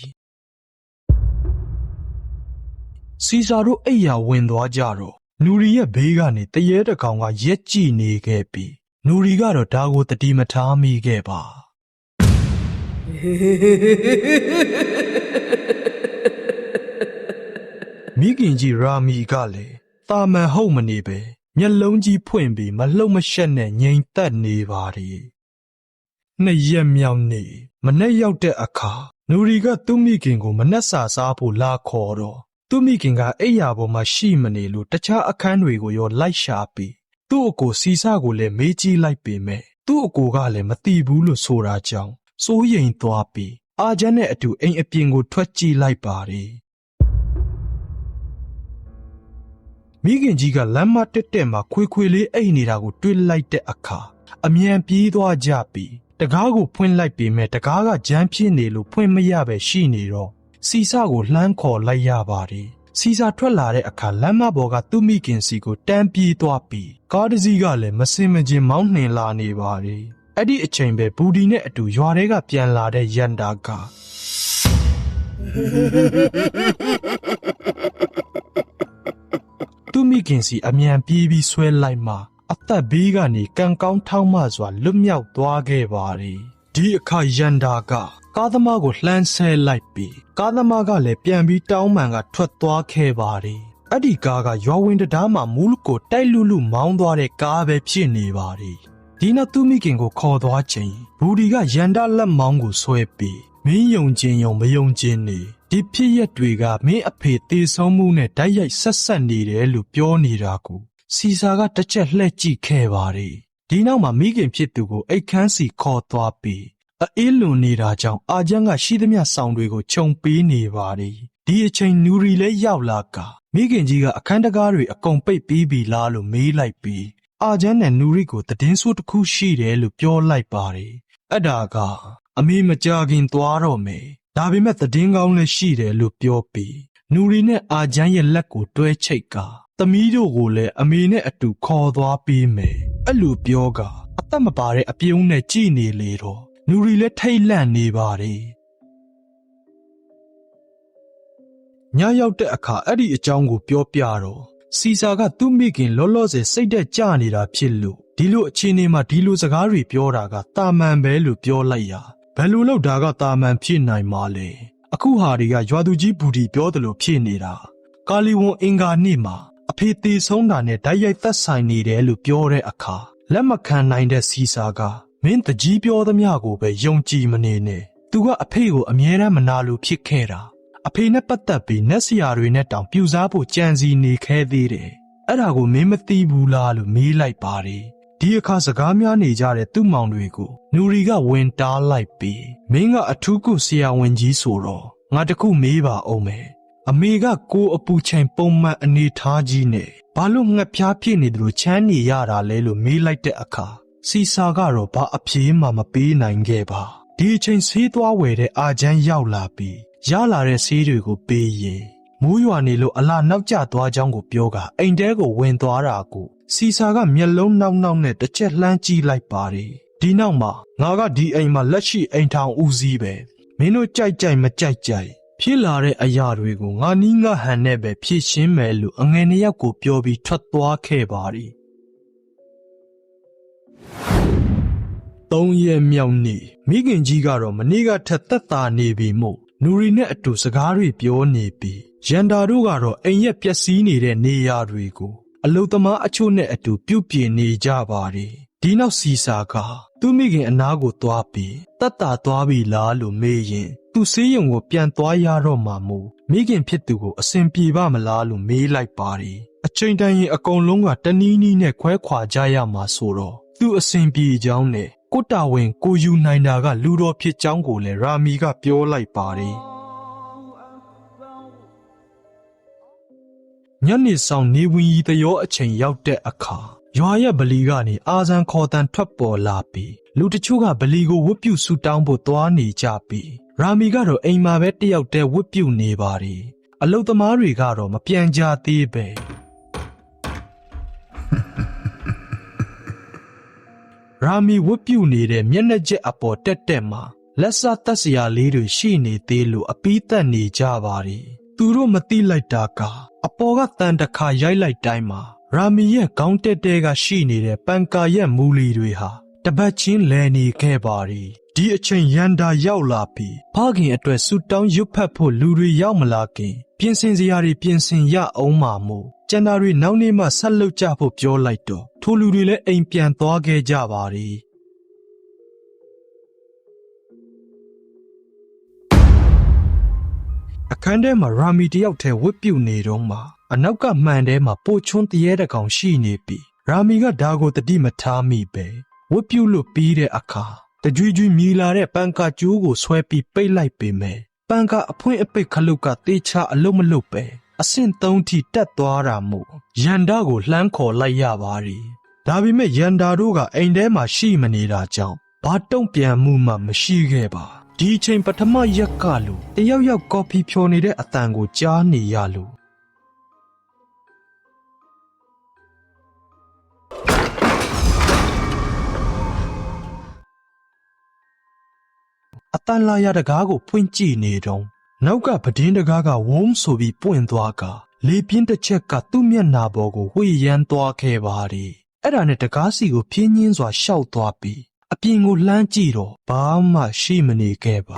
စီစာတို့အိယာဝင်သွားကြတော့နူရီရဲ့ဘေးကနေတရေတကောင်ကရက်ကြည့်နေခဲ့ပြီးနူရီကတော့ဒါကိုတတိမထားမိခဲ့ပါမိခင်ကြီးရာမီကလည်းတာမန်ဟုတ်မနေပဲမျက်လုံးကြီးဖွင့်ပြီးမလှုပ်မရှက်နဲ့ငြိမ်သက်နေပါတယ်နှစ်ရက်မြောက်နေ့မနေ့ရောက်တဲ့အခါနူရီကသူ့မိခင်ကိုမနှက်စာစားဖို့လာခေါ်တော့သူ့မိခင်ကအိယာပေါ်မှာရှိမနေလို့တခြားအခန်းတွေကိုရောလိုက်ရှာပြီးသူ့အကိုစီစကိုလည်းမေးကြည့်လိုက်ပေမဲ့သူ့အကိုကလည်းမသိဘူးလို့ဆိုတာကြောင့်စိုးရိမ်သွားပြီးအာချမ်းနဲ့အတူအိမ်အပြင်ကိုထွက်ကြည့်လိုက်ပါတယ်မိခင်ကြီးကလမ်းမတက်တက်မှာခွေလေးအိတ်နေတာကိုတွေ့လိုက်တဲ့အခါအမြန်ပြေးသွားကြပြီးတကားကိုဖွင့်လိုက်ပေမဲ့တကားကဂျမ်းဖြစ်နေလို့ဖွင့်မရပဲရှိနေတော့စီစာကိုလှမ်းခေါ်လိုက်ရပါတယ်စီစာထွက်လာတဲ့အခါလမ်းမပေါ်ကသူ့မိခင်စီကိုတန်းပြေးသွားပြီးကားတစ်စီးကလည်းမစင်မကျင်မောင်းနှင်လာနေပါတယ်အဲ့ဒီအချိန်ပဲဘူဒီနဲ့အတူရွာထဲကပြန်လာတဲ့ရန်တာကသူမိခင်စီအမြန်ပြေးပြီးဆွဲလိုက်မှအသက်ဘေးကနေကံကောင်းထောက်မှစွာလွတ်မြောက်သွားခဲ့ပါတယ်ဒီအခါရန်တာကကားသမားကိုလှမ်းဆဲလိုက်ပြီးကားသမားကလည်းပြန်ပြီးတောင်းပန်ကထွက်သွားခဲ့ပါတယ်အဲ့ဒီကားကရွာဝင်တရားမှာမူးကိုတိုက်လူလူမောင်းသွားတဲ့ကားပဲဖြစ်နေပါတယ်ဒီနောက်သူမိခင်ကိုခေါ်သွားချိန်ဘူဒီကရန်တာလက်မောင်းကိုဆွဲပြီးမင်းယုံခြင်းယုံမယုံခြင်းနေဒီဖြစ်ရက်တွေကမင်းအဖေတေဆုံးမှုနဲ့တိုက်ရိုက်ဆက်ဆက်နေတယ်လို့ပြောနေတာကိုစီစာကတစ်ချက်လှည့်ကြည့်ခဲ့ပါတယ်ဒီနောက်မှာမိခင်ဖြစ်သူကိုအိတ်ခမ်းစီခေါ်သွားပြီးအေးလွန်နေတာကြောင့်အာချမ်းကရှိသမျှဆောင်တွေကိုခြုံပေးနေပါတယ်ဒီအချိန်နူရီလည်းရောက်လာကမိခင်ကြီးကအခန်းတကားတွေအကုန်ပိတ်ပြီးပြီလားလို့မေးလိုက်ပြီးအာချမ်းနဲ့နူရီကိုသတင်းဆိုးတစ်ခုရှိတယ်လို့ပြောလိုက်ပါတယ်အဲ့ဒါကအမေမကြခင်သွားတော့မယ်ဒါပေမဲ့သတင်းကောင်းလည်းရှိတယ်လို့ပြောပြီးနူရီနဲ့အာချမ်းရဲ့လက်ကိုတွဲချိတ်ကသမီးတို့ကိုလည်းအမေနဲ့အတူခေါ်သွားပေးမယ်အဲ့လိုပြောကအသက်မပါတဲ့အပြုံးနဲ့ကြည်နေလေတော့နူရီလည်းထိတ်လန့်နေပါတယ်ညရောက်တဲ့အခါအဲ့ဒီအကြောင်းကိုပြောပြတော့စီစာကသူ့မိခင်လောလောဆယ်စိတ်သက်ကြနေတာဖြစ်လို့ဒီလိုအခြေအနေမှာဒီလိုစကားတွေပြောတာကတာမန်ပဲလို့ပြောလိုက်ရဘယ်လိုလုပ်တာကတာမန်ဖြစ်နိုင်မှာလဲအခုဟာတွေကရွာသူကြီးဘူဒီပြောတယ်လို့ဖြစ်နေတာကာလီဝန်အင်္ဂါနေ့မှာအဖေသေးဆုံးတာနဲ့ဓာတ်ရိုက်သက်ဆိုင်နေတယ်လို့ပြောတဲ့အခါလက်မခံနိုင်တဲ့စီစာကမင်းတကြီးပြောသမျှကိုပဲယုံကြည်မနေနဲ့သူကအဖေကိုအမြဲတမ်းမနာလိုဖြစ်ခဲ့တာအဖေနဲ့ပတ်သက်ပြီးနက်စရာတွေနဲ့တောင်ပြူစားဖို့ကြံစီနေခဲ့သေးတယ်အဲ့ဒါကိုမင်းမသိဘူးလားလို့မေးလိုက်ပါတယ်ဒီအခါစကားများနေကြတဲ့သူ့မောင်တွေကိုနူရီကဝင်တားလိုက်ပြီးမင်းကအထူးကုဆရာဝန်ကြီးဆိုတော့ငါတခုမေးပါအောင်မယ်အမေကကိုအပူချိန်ပုံမှန်အနေထားကြီးနဲ့ဘာလို့ငှက်ဖျားဖြစ်နေတယ်လို့ချမ်းနေရတာလဲလို့မေးလိုက်တဲ့အခါစီစာကတော့ဘာအဖြေမှမပေးနိုင်ခဲ့ပါဒီအချိန်ဆေးသွားဝယ်တဲ့အာချမ်းရောက်လာပြီးရလာတဲ့ဆေးတွေကိုပေးရင်မိုးရွာနေလို့အလားနောက်ကျသွားကြောင်းကိုပြောကအိမ်တဲကိုဝင်သွားတာကိုစီစာကမျက်လုံးနောက်နဲ့တစ်ချက်လှမ်းကြည့်လိုက်ပါတယ်ဒီနောက်မှာငါကဒီအိမ်မှာလက်ရှိအိမ်ထောင်ဦးစီးပဲမင်းတို့ကြိုက်ကြိုက်မကြိုက်ကြိုက်ဖြစ်လာတဲ့အရာတွေကိုငါနီးငါဟန်နဲ့ပဲဖြည့်ရှင်းမယ်လို့အငယ်နှစ်ယောက်ကိုပြောပြီးထွက်သွားခဲ့ပါတယ်3 ရက်မြောက်နေ့မိခင်ကြီးကတော့မနေ့ကထက်သက်သာနေပြီမို့ နူရီနဲ့အတူစကားတွေပြောနေပြီးရန်တာတို့ကတော့အိမ်ရဲ့ပျက်စီးနေတဲ့နေရာတွေကိုအလုသမားအချို့နဲ့အတူပြုတ်ပြင်းနေကြပါတယ်ဒီနောက်စီစာကသူ့မိခင်အနားကိုသွားပြီးတတ်တာသွားပြီလားလို့မေးရင်သူဆေးရုံကိုပြန်သွားရတော့မှမို့မိခင်ဖြစ်သူကိုအစဉ်ပြေပါမလားလို့မေးလိုက်ပါတယ်အချိန်တန်ရင်အကုန်လုံးကတနီးနီးနဲ့ခွဲခွာကြရမှာဆိုတော့သူအစဉ်ပြေကြောင်းနဲ့ကိုတာဝင်ကိုယူနိုင်တာကလူတော်ဖြစ်ကြောင်းကိုလည်းရာမီကပြောလိုက်ပါတယ်ညနေဆောင်နေဝင်ရီတရောအချိန်ရောက်တဲ့အခါရွာရဲ့ဗလီကနေအာဇန်ခေါ်တန်ထွက်ပေါ်လာပြီးလူတချို့ကဗလီကိုဝတ်ပြုဆူတောင်းဖို့သွားနေကြပြီးရာမီကတော့အိမ်မှာပဲတယောက်တည်းဝတ်ပြုနေပါတယ်အလုသမားတွေကတော့မပြန်ကြသေးပဲရာမီဝတ်ပြုနေတဲ့မျက်နှာကျက်အပေါ်တက်မှာလက်စသက်စရာလေးတွေရှိနေသေးလို့အပီးသက်နေကြပါတယ်သူတို့မသိလိုက်တာကအပေါ်ကတန်တခါရိုက်လိုက်တိုင်းမှာရာမီရဲ့ခေါင်းတက်တဲကရှိနေတဲ့ပန်ကာရဲ့မူလီတွေဟာတပတ်ချင်းလဲနေခဲ့ပါတယ်ဒီအချိန်ရန်တာရောက်လာပြီးဖခင်အတွက်ဆူတောင်းရွတ်ဖတ်ဖို့လူတွေရောက်မလာခင်ပြင်ဆင်စရာတွေပြင်ဆင်ရအောင်မှာမို့ကျန်တာတွေနောက်နေ့မှဆက်လုပ်ကြဖို့ပြောလိုက်တော့ထိုလူတွေလည်းအိမ်ပြန်သွားခဲ့ကြပါတယ်အခန်းထဲမှာရာမီတယောက်တည်းဝတ်ပြုနေတော့မှအနောက်ကမှန်ထဲမှာပိုချွန်းတရေတကောင်ရှိနေပြီးရာမီကဒါကိုတတိမထားမိပဲဝတ်ပြုလို့ပြီးတဲ့အခါတကြွကြွမြည်လာတဲ့ပန်ကာကျိုးကိုဆွဲပြီးပိတ်လိုက်ပေမဲ့ပန်ကာအဖွင့်အပိတ်ခလုတ်ကတေချာအလုံးမလုံးပဲအဆင့်3ထိတက်သွားတာမို့ရန်တာကိုလှမ်းခေါ်လိုက်ရပါတယ်ဒါပေမဲ့ရန်တာတို့ကအိမ်ထဲမှာရှိမနေတာကြောင့်ဘာတုံ့ပြန်မှုမှမရှိခဲ့ပါဒီအချိန်ပထမရက်ကလို့တယောက်ယောက်ကော်ဖီဖြော်နေတဲ့အတန်ကိုကြားနေရလို့အတန်လာရတကားကိုဖွင့်ကြည့်နေတော့နောက်ကပဒင်းတကားကဝုန်းဆိုပြီးပွင့်သွားကလေပြင်းတစ်ချက်ကသူ့မျက်နှာပေါ်ကိုဝှေ့ရမ်းသွားခဲ့ပါတယ်အဲ့ဒါနဲ့တကားစီကိုဖြင်းညင်းစွာရှောက်သွားပြီးအပြင်ကိုလှမ်းကြည့်တော့ဘာမှရှိမနေခဲ့ပါ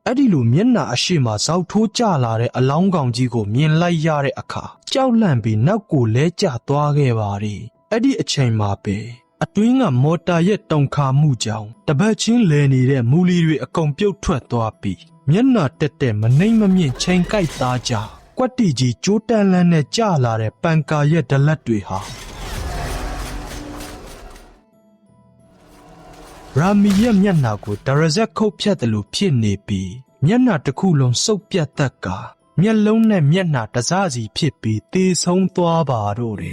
အဲ့ဒီလိုမျက်နှာအရှိမဇောက်ထိုးကျလာတဲ့အလောင်းကောင်ကြီးကိုမြင်လိုက်ရတဲ့အခါကြောက်လန့်ပြီးနောက်ကိုလဲကျသွားခဲ့ပါတယ်အဲ့ဒီအချိန်မှာပဲအတွင်းကမော်တာရဲ့တုန်ခါမှုကြောင့်တပတ်ချင်းလဲနေတဲ့မူလီတွေအကုန်ပြုတ်ထွက်သွားပြီးမျက်နှာတက်တဲ့မနှိမ့်မမြင့်ချိန်ကိုက်သားကြကွက်တီကြီးကျိုးတန်လန်းနဲ့ကျလာတဲ့ပန်ကာရဲ့ဒလက်တွေဟာရာမီရဲ့မျက်နှာကိုဒရဇက်ခုတ်ဖြတ်တယ်လို့ဖြစ်နေပြီးမျက်နှာတစ်ခုလုံးစုပ်ပြတ်တတ်ကမျက်လုံးနဲ့မျက်နှာတစစီဖြစ်ပြီးသေဆုံးသွားပါတော့တယ်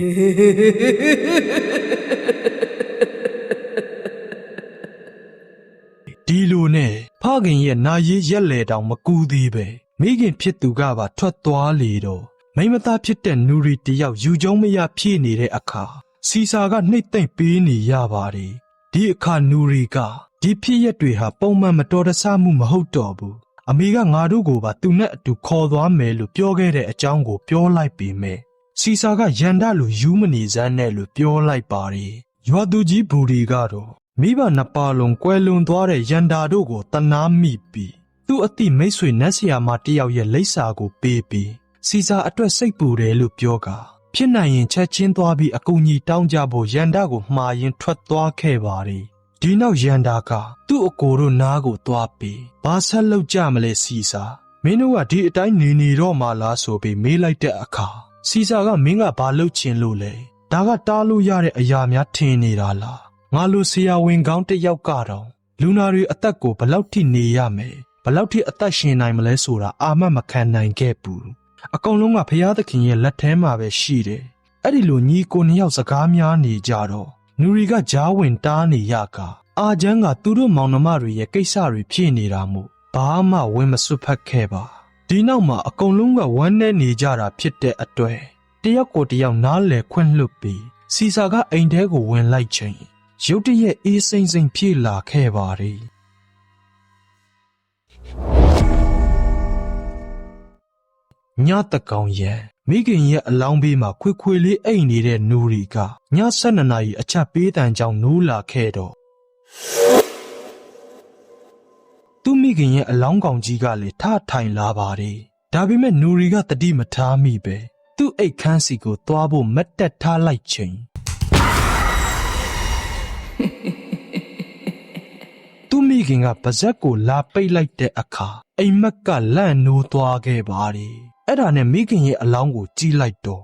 ဒီလိုနဲ့ဖခင်ရဲ့နာရေးရက်လေတောင်မကူသေးပဲမိခင်ဖြစ်သူကပါထွက်သွားလေတော့မိမသားဖြစ်တဲ့နူရီတယောက်ယူကျုံမရဖြည့်နေတဲ့အခါစီစာကနှိမ့်သိမ့်ပေးနေရပါတယ်ဒီအခါနူရီကဒီဖြစ်ရက်တွေဟာပုံမှန်မတော်တဆမှုမဟုတ်တော့ဘူးအမေကငါတို့ကိုပါသူနဲ့အတူခေါ်သွားမယ်လို့ပြောခဲ့တဲ့အကြောင်းကိုပြောလိုက်ပေမဲ့စီစာကရန်ဒလိုယူမနေစမ်းနဲ့လို့ပြောလိုက်ပါတယ်ရွာသူကြီးဘူရီကတော့မိဘနှစ်ပါးလုံးကွယ်လွန်သွားတဲ့ရန်တာတို့ကိုတနာမိပြီးသူ့အတိမိတ်ဆွေနတ်ဆရာမတယောက်ရဲ့လိပ်စာကိုပေးပြီးစီစာအတွက်စိတ်ပူတယ်လို့ပြောကာဖြစ်နိုင်ရင်ချက်ချင်းသွားပြီးအကူအညီတောင်းကြဖို့ရန်တာကိုမှားရင်ထွက်သွားခဲ့ပါတယ်ဒီနောက်ရန်တာကသူ့အကိုတို့နားကိုသွားပြီးဘာဆက်လုပ်ကြမလဲစီစာမင်းတို့ကဒီအတိုင်းနေတော့မှလားဆိုပြီးမေးလိုက်တဲ့အခါစီစာကမင်းကဘာလုပ်ချင်လို့လဲဒါကတားလို့ရတဲ့အရာများထင်နေတာလားငါလိုဆရာဝန်ကောင်းတစ်ယောက်ကတော့လူနာတွေအသက်ကိုဘလောက်ထိနေရမယ်ဘလောက်ထိအသက်ရှင်နိုင်မလဲဆိုတာအာမမခံနိုင်ခဲ့ဘူးအကုန်လုံးကဖရာသခင်ရဲ့လက်ထဲမှာပဲရှိတယ်အဲ့ဒီလိုညီကိုနှစ်ယောက်စကားများနေကြတော့နူရီကကြားဝင်တားနေရကအာချမ်းကသူတို့မောင်နှမတွေရဲ့ကိစ္စတွေဖြစ်နေတာမို့ဘာမှဝင်မစွတ်ဖက်ခဲ့ပါဒီနောက်မှာအကုန်လုံးကဝမ်းနဲ့နေကြတာဖြစ်တဲ့အတွက်တယောက်ကိုတယောက်နားလည်ခွင့်လွတ်ပြီးစီစာကအိမ်ထဲကိုဝင်လိုက်ချိန်ရုတ်တရက်အေးစိမ့်စိမ့်ဖြစ်လာခဲ့ပါတယ်ညတကောင်ရန်မိခင်ရဲ့အလောင်းဘေးမှာခွေခွေလေးအိမ်နေတဲ့နူရီကည12နာရီအချက်ပေးတန်ကြောင့်နိုးလာခဲ့တော့ သူ့မိခင်ရဲ့အလောင်းကောင်ကြီးကလည်းထထိုင်လာပါတယ်ဒါပေမဲ့နူရီကတတိမထားမိပဲသူ့အိတ်ခမ်းစီကိုသွားဖို့မတ်တက်ထားလိုက်ချိန်သူ့မိခင်ကပါဇက်ကိုလာပိတ်လိုက်တဲ့အခါအိမ်မက်ကလန့်နိုးသွားခဲ့ပါတယ်အဲ့ဒါနဲ့မိခင်ရဲ့အလောင်းကိုကြည့်လိုက်တော့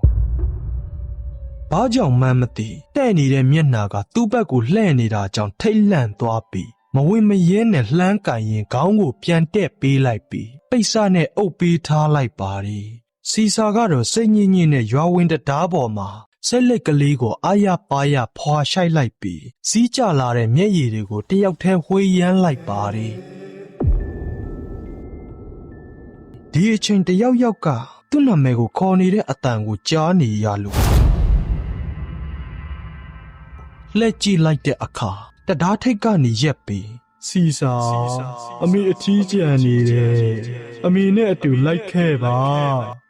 ဘာကြောင့်မှန်းမသိတဲ့နေတဲ့မျက်နှာကသူ့ဘက်ကိုလှည့်နေတာကြောင့်ထိတ်လန့်သွားပြီးမဝင်မရဲနဲ့လှမ်းကန်ရင်ခေါင်းကိုပြန်တက်ပေးလိုက်ပြီးပိတ်စနဲ့အုပ်ပေးထားလိုက်ပါတယ်စီစာကတော့စိတ်ညစ်ညစ်နဲ့ရွာဝင်တရားပေါ်မှာဆက်လက်ကလေးကိုအာရပါရဖွာရှိုက်လိုက်ပြီးစီးကြလာတဲ့မျက်ရည်တွေကိုတယောက်တည်းဝှေ့ယမ်းလိုက်ပါတယ်ဒီအချိန်တယောက်ယောက်ကသူ့နာမည်ကိုခေါ်နေတဲ့အတန်ကိုကြားနေရလို့လက်ကြည့်လိုက်တဲ့အခါတရားထိတ်ကနေရက်ပြီးစီစာအမေအထီးကျန်နေတယ်အမေနဲ့အတူလိုက်ခဲ့ပါ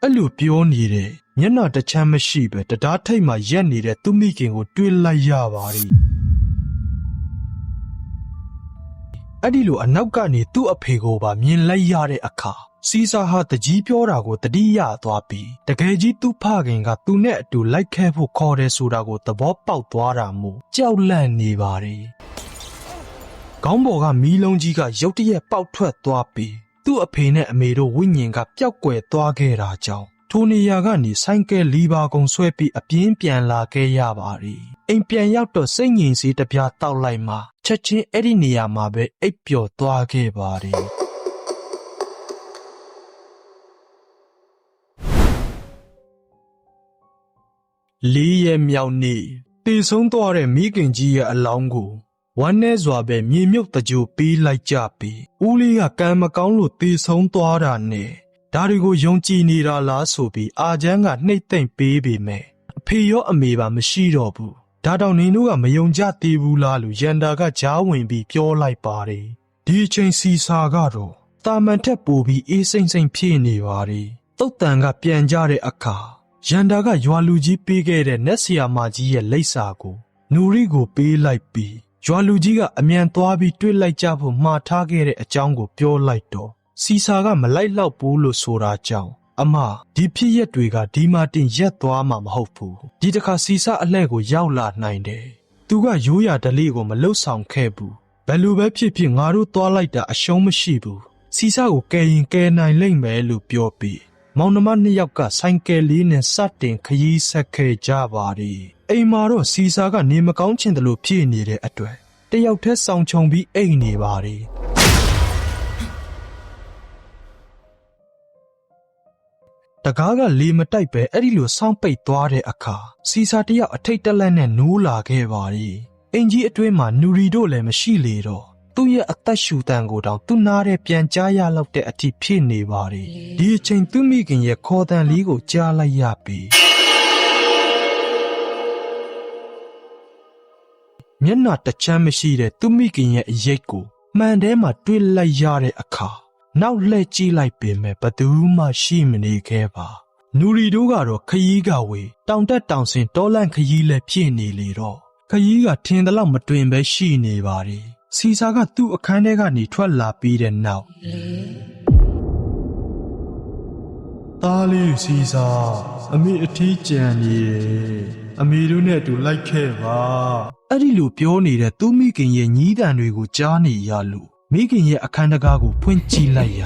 အဲ့လိုပြောနေတယ်မျက်နှာတစ်ချမ်းမရှိပဲတရားထိတ်မှာရက်နေတဲ့သူ့မိခင်ကိုတွေးလိုက်ရပါတယ်အဲ့ဒီလိုအနောက်ကနေသူ့အဖေကိုပါမြင်လိုက်ရတဲ့အခါစီစာဟာတကြီးပြောတာကိုတတိယသွားပြီးတကယ်ကြီးသူ့ဖခင်ကသူနဲ့အတူလိုက်ခဲ့ဖို့ခေါ်တယ်ဆိုတာကိုသဘောပေါက်သွားတာမို့ကြောက်လန့်နေပါတယ်ခေါင်းပေါ်ကမီးလုံးကြီးကရုတ်တရက်ပေါက်ထွက်သွားပြီးသူ့အဖေနဲ့အမေတို့ဝိညာဉ်ကပျောက်ကွယ်သွားခဲ့တာကြောင့်ထိုနေရာကနေဆိုင်ကယ်လီဘာကုံဆွဲပြီးအပြင်းပြန်လာခဲ့ရပါတယ်အိမ်ပြန်ရောက်တော့စိတ်ငြိမ်စေးတစ်ပြားတောက်လိုက်မှချက်ချင်းအဲ့ဒီနေရာမှာပဲအိပ်ပျော်သွားခဲ့ပါတယ်လေးရဲ့မြောက်နေ့တည်ဆုံးသွားတဲ့မိခင်ကြီးရဲ့အလောင်းကိုဝမ်းနဲ့စွာပဲမြေမြုပ်တကြိုပေးလိုက်ကြပြီးဦးလေးကကံမကောင်းလို့တည်ဆုံးသွားတာနဲ့ဒါတွေကိုယုံကြည်နေတာလားဆိုပြီးအာချမ်းကနှိမ့်သိမ့်ပေးပေမဲ့အဖေရောအမေပါမရှိတော့ဘူးဒါတောင်နင်တို့ကမယုံကြသေးဘူးလားလို့ရန်တာကကြားဝင်ပြီးပြောလိုက်ပါတယ်ဒီအချိန်စီစာကတော့တာမန်ထက်ပိုပြီးအေးစိမ့်စိမ့်ဖြစ်နေပါတယ်တုတ်တန်ကပြန်ကြတဲ့အခါရန်တာကရွာလူကြီးပေးခဲ့တဲ့နတ်ဆရာမကြီးရဲ့လိပ်စာကိုနူရီကိုပေးလိုက်ပြီးရွာလူကြီးကအမြန်သွားပြီးတွေ့လိုက်ကြဖို့မှားထားခဲ့တဲ့အကြောင်းကိုပြောလိုက်တော့စီစာကမလိုက်တော့ဘူးလို့ဆိုတာကြောင့်အမဒီဖြစ်ရက်တွေကဒီမှာတင်ရက်သွားမှာမဟုတ်ဘူးဒီတစ်ခါစီစာအလှဲ့ကိုရောက်လာနိုင်တယ်သူကရိုးရာဓလေ့ကိုမလှုပ်ဆောင်ခဲ့ဘူးဘယ်လိုပဲဖြစ်ဖြစ်ငါတို့သွားလိုက်တာအရှုံးမရှိဘူးစီစာကိုကယ်ရင်ကယ်နိုင်လိမ့်မယ်လို့ပြောပြီးမောင်နှမနှစ်ယောက်ကဆိုင်ကယ်လေးနဲ့စတင်ခရီးဆက်ခဲ့ကြပါတယ်အိမ်မှာတော့စီစာကနေမကောင်းချင်တယ်လို့ဖြစ်နေတဲ့အတွက်တယောက်တည်းဆောင်ချုံပြီးအိမ်နေပါတယ်တကားကလေမတိုက်ပဲအဲ့ဒီလိုစောင်းပိတ်သွားတဲ့အခါစီစာတယောက်အထိတ်တလန့်နဲ့နိုးလာခဲ့ပါတယ်အင်ကြီးအတွင်းမှာနူရီတို့လည်းမရှိလေတော့သူ့ရဲ့အသက်ရှူတန်ကိုတောင်သူ့နားထဲပြန်ကြားရလောက်တဲ့အထိဖြစ်နေပါတယ်ဒီအချိန်သူ့မိခင်ရဲ့ခေါ်တန်လေးကိုကြားလိုက်ရပြီးမျက်နှာတစ်ချမ်းမရှိတဲ့သူ့မိခင်ရဲ့အရိပ်ကိုမှန်ထဲမှာတွေ့လိုက်ရတဲ့အခါနောက်လှည့်ကြည့်လိုက်ပေမဲ့ဘသူမှရှိမနေခဲ့ပါနူရီတို့ကတော့ခရီးကဝေတောင်တက်တောင်ဆင်းတောလန့်ခရီးလည်းဖြစ်နေလေတော့ခရီးကထင်သလောက်မတွင်ပဲရှိနေပါတယ်စီစာကသူ့အခန်းထဲကနေထွက်လာပြီးတဲ့နောက်သားလေးစီစာအမေအထီးကျန်နေတယ်အမေတို့နဲ့အတူလိုက်ခဲ့ပါအဲ့ဒီလိုပြောနေတဲ့သူ့မိခင်ရဲ့ညီးတန်တွေကိုကြားနေရလို့မိခင်ရဲ့အခန်းတကားကိုဖွင့်ကြည့်လိုက်ရ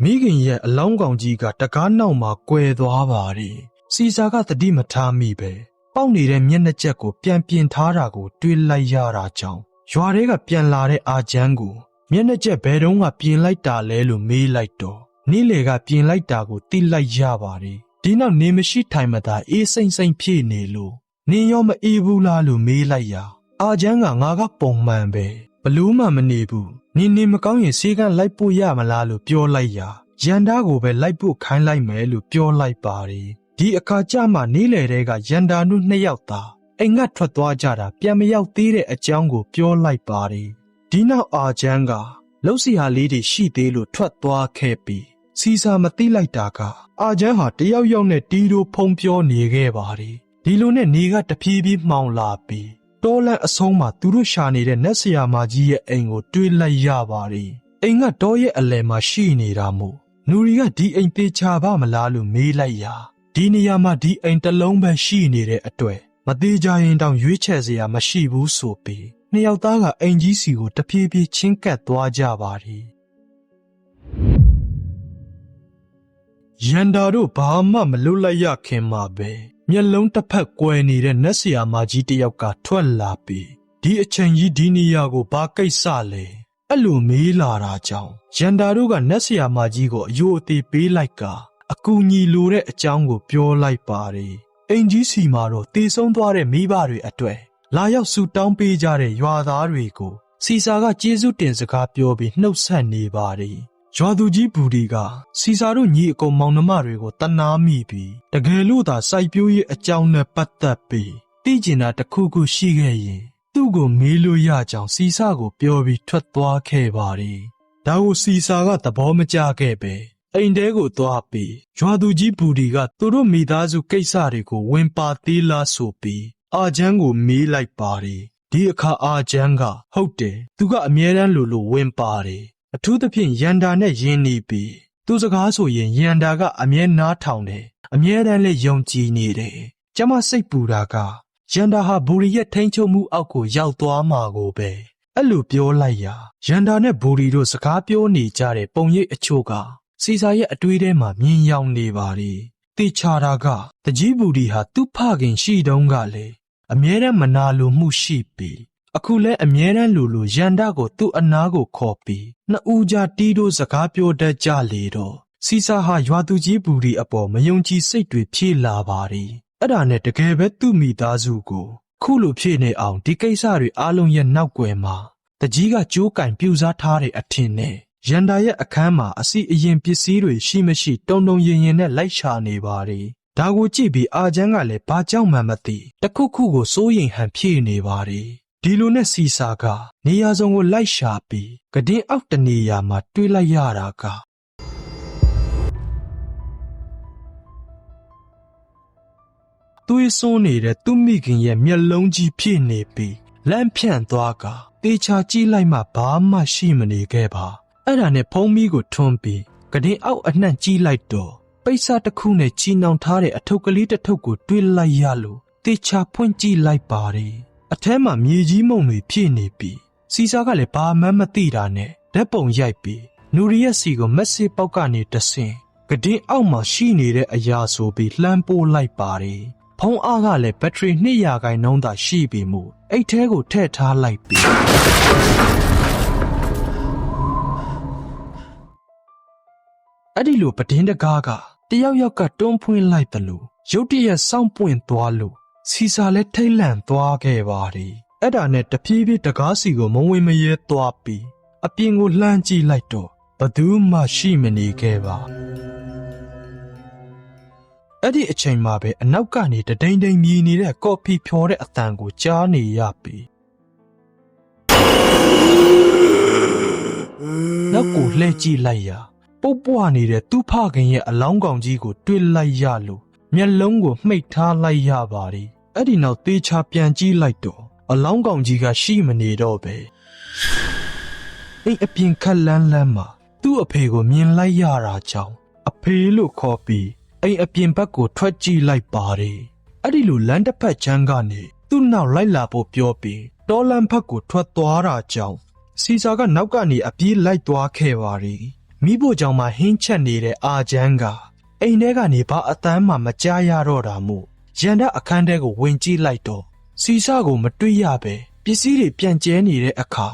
မိခင်ရဲ့အလောင်းကောင်ကြီးကတကားနောက်မှာကွယ်သွားပါတယ်စီစာကသတိမထားမိပဲပေါက်နေတဲ့မျက်နှာချက်ကိုပြန်ပြင်ထားတာကိုတွေးလိုက်ရတာကြောင့်ရွာထဲကပြန်လာတဲ့အာချမ်းကိုမျက်နှာချက်ဘယ်တုန်းကပြင်လိုက်တာလဲလို့မေးလိုက်တော့နေ့လေကပြင်လိုက်တာကိုသိလိုက်ရပါတယ်ဒီနောက်နေမရှိထိုင်မသာအေးစိမ့်စိမ့်ဖြစ်နေလို့နင်းရောမအေးဘူးလားလို့မေးလိုက်ရအာချမ်းကငါကပုံမှန်ပဲဘလို့မှမနေဘူးနေမကောင်းရင်ဆေးကန်းလိုက်ဖို့ရမလားလို့ပြောလိုက်ရရန်တာကိုပဲလိုက်ဖို့ခိုင်းလိုက်မယ်လို့ပြောလိုက်ပါတယ်ဒီအခါကျမှနေလေတဲ့ကရန်တာနုနှစ်ယောက်သာအိမ်ငတ်ထွက်သွားကြတာပြန်မရောက်သေးတဲ့အကြောင်းကိုပြောလိုက်ပါတယ်ဒီနောက်အာချမ်းကလှုပ်စီဟာလေးတွေရှိသေးလို့ထွက်သွားခဲ့ပြီးစီစာမသိလိုက်တာကအာချမ်းဟာတယောက်ယောက်နဲ့တီးတို့ဖုံပြောနေခဲ့ပါတယ်ဒီလိုနဲ့နေကတဖြည်းဖြည်းမှောင်လာပြီး တောလန့်အဆုံးမှာသူတို့ရှာနေတဲ့နတ်ဆရာမကြီးရဲ့အိမ်ကိုတွေးလိုက်ရပါတယ်အိမ်ကတောရဲ့အလယ်မှာရှိနေတာမို့နူရီကဒီအိမ်သေးချာပါမလားလို့မေးလိုက်ရာဒီနေရာမှာဒီအိမ်တစ်လုံးပဲရှိနေတဲ့အတွက်မသေးကြရင်တောင်ရွေးချယ်စရာမရှိဘူးဆိုပြီးနှစ်ယောက်သားကအိမ်ကြီးစီကိုတဖြည်းဖြည်းချင်းကပ်သွားကြပါတယ်ရန်တာတို့ဘာမှမလုပ်လိုက်ရခင်မှာပဲမျက်လုံးတစ်ဖက်ကွယ်နေတဲ့နတ်ဆရာမကြီးတစ်ယောက်ကထွက်လာပြီးဒီအချိန်ကြီးဒီနေရာကိုဘာကိစ္စလဲအဲ့လိုမေးလာတာကြောင့်ရန်တာတို့ကနတ်ဆရာမကြီးကိုအယိုအသေးပေးလိုက်ကအကူညီလိုတဲ့အကြောင်းကိုပြောလိုက်ပါတယ်အိမ်ကြီးစီမှာတော့တည်ဆုံးသွားတဲ့မိဘတွေအတွက်လာရောက်ဆူတောင်းပေးကြတဲ့ရွာသားတွေကိုစီစာကကျေးဇူးတင်စကားပြောပြီးနှုတ်ဆက်နေပါတယ်ရွာသူကြီးဘူဒီကစီစာတို့ညီအကုန်မောင်နှမတွေကိုတနာမိပြီးတကယ်လို့သာစိုက်ပျိုးရေးအကြောင်းနဲ့ပတ်သက်ပြီးသိကျင်တာတစ်ခုခုရှိခဲ့ရင်သူ့ကိုမေးလို့ရကြောင်းစီစာကိုပြောပြီးထွက်သွားခဲ့ပါတယ်ဒါကိုစီစာကသဘောမကျခဲ့ပဲအိမ်တဲကိုသွားပြီးရွာသူကြီးဘူဒီကသူတို့မိသားစုကိစ္စတွေကိုဝင်ပါသေးလားဆိုပြီးအာချမ်းကိုမေးလိုက်ပါတယ်ဒီအခါအာချမ်းကဟုတ်တယ်သူကအမြဲတမ်းလိုဝင်ပါတယ်အထူးသဖြင့်ရန်တာနဲ့ယဉ်နေပြီးသူစကားဆိုရင်ရန်တာကအမြဲနားထောင်တယ်အမြဲတမ်းလည်းယုံကြည်နေတယ်ကျမစိတ်ပူတာကရန်တာဟာဘူရီရဲ့ထိန်းချုပ်မှုအောက်ကိုရောက်သွားမှာကိုပဲအဲ့လိုပြောလိုက်ရာရန်တာနဲ့ဘူရီတို့စကားပြောနေကြတဲ့ပုံရိပ်အချို့ကစီစာရဲ့အတွေးထဲမှာမြင်ရောက်နေပါလေတေချာတာကတကြီးဘူရီဟာသူ့ဖခင်ရှိတုန်းကလည်းအမြဲတမ်းမနာလိုမှုရှိပြီးအခုလဲအမြဲတမ်းလိုရန်တာကိုသူ့အနားကိုခေါ်ပြီးနှစ်ဦးကြားတီးတို့စကားပြောတတ်ကြလေတော့စီစာဟာရွာသူကြီးဘူရီအပေါ်မယုံကြည်စိတ်တွေဖြည့်လာပါတယ်အဲ့ဒါနဲ့တကယ်ပဲသူ့မိသားစုကိုခုလိုဖြည့်နေအောင်ဒီကိစ္စတွေအားလုံးရဲ့နောက်ွယ်မှာတကြီးကကြိုးကင်ပြူစားထားတဲ့အထင်နဲ့ရန်တာရဲ့အခန်းမှာအစီအရင်ပစ္စည်းတွေရှိမရှိတုံတုံရင်ရင်နဲ့လိုက်ရှာနေပါတယ်ဒါကိုကြည့်ပြီးအာချမ်းကလည်းဘာကြောင့်မှမသိတခုခုကိုစိုးရိမ်ဟန်ဖြည့်နေပါတယ်ဒီလိုနဲ့စီစာကနေရာစုံကိုလိုက်ရှာပြီးကဒင်းအောက်တနေရာမှာတွေးလိုက်ရတာကသွေးစွန်းနေတဲ့သူ့မိခင်ရဲ့မျက်လုံးကြီးဖြည့်နေပြီးလမ်းဖြန့်သွားကတေချာကြည့်လိုက်မှဘာမှရှိမနေခဲ့ပါအဲ့ဒါနဲ့ဖုံးမီးကိုထွန်းပြီးကဒင်းအောက်အနှံ့ကြည့်လိုက်တော့ပိတ်စာတစ်ခုနဲ့ချီနှောင်ထားတဲ့အထုပ်ကလေးတစ်ထုပ်ကိုတွေးလိုက်ရလို့တေချာဖွင့်ကြည့်လိုက်ပါတယ်အထဲမှာမြေကြီးမုံတွေဖြည့်နေပြီးစီစာကလည်းဘာမှမသိတာနဲ့ဓာတ်ပုံရိုက်ပြီးနူရီရဲ့စီကိုမက်ဆေ့ပေါက်ကနေတဆင်ကဒင်းအောက်မှာရှိနေတဲ့အရာဆိုပြီးလှမ်းပိုးလိုက်ပါတယ်ဖုံးအားကလည်းဘက်ထရီ200%သာရှိပြီမို့အိတ်ထဲကိုထည့်ထားလိုက်ပြီးအဲ့ဒီလိုပဒင်းတကားကတယောက်ယောက်ကတွန်းဖွင့်လိုက်တယ်လို့ရုတ်တရက်စောင့်ပွင့်သွားလို့စီစာလည်းထိတ်လန့်သွားခဲ့ပါတယ်အဲ့ဒါနဲ့တဖြည်းဖြည်းတကားစီကိုမဝင်မရဲသွားပြီးအပြင်ကိုလှမ်းကြည့်လိုက်တော့ဘသူမှရှိမနေခဲ့ပါအဲ့ဒီအချိန်မှာပဲအနောက်ကနေတဒိန်ဒိန်မြည်နေတဲ့ကော်ဖီဖြော်တဲ့အသံကိုကြားနေရပြီးနောက်ကိုလှည့်ကြည့်လိုက်ရာပုတ်ပွားနေတဲ့သူ့ဖခင်ရဲ့အလောင်းကောင်ကြီးကိုတွေ့လိုက်ရလို့မျက်လုံးကိုမှိတ်ထားလိုက်ရပါတယ်အဲ့ဒီနောက်သေချာပြန်ကြည့်လိုက်တော့အလောင်းကောင်ကြီးကရှိမနေတော့ပဲအိမ်အပြင်ခက်လန်းလန်းမှာသူ့အဖေကိုမြင်လိုက်ရတာကြောင့်အဖေလို့ခေါ်ပြီးအိမ်အပြင်ဘက်ကိုထွက်ကြည့်လိုက်ပါတယ်အဲ့ဒီလိုလမ်းတစ်ဖက်ချမ်းကနေသူ့နောက်လိုက်လာဖို့ပြောပြီးတောလမ်းဘက်ကိုထွက်သွားတာကြောင့်စီစာကနောက်ကနေအပြေးလိုက်သွားခဲ့ပါတယ်မိဖို့ကြောင့်မှဟင်းချက်နေတဲ့အာချမ်းကအိမ်ထဲကနေဘာအတန်းမှမကြားရတော့တာမို့ရန်တဲ့အခန်းထဲကိုဝင်ကြည့်လိုက်တော့စီစာကိုမတွေ့ရပဲပစ္စည်းတွေပြန့်ကျဲနေတဲ့အခါ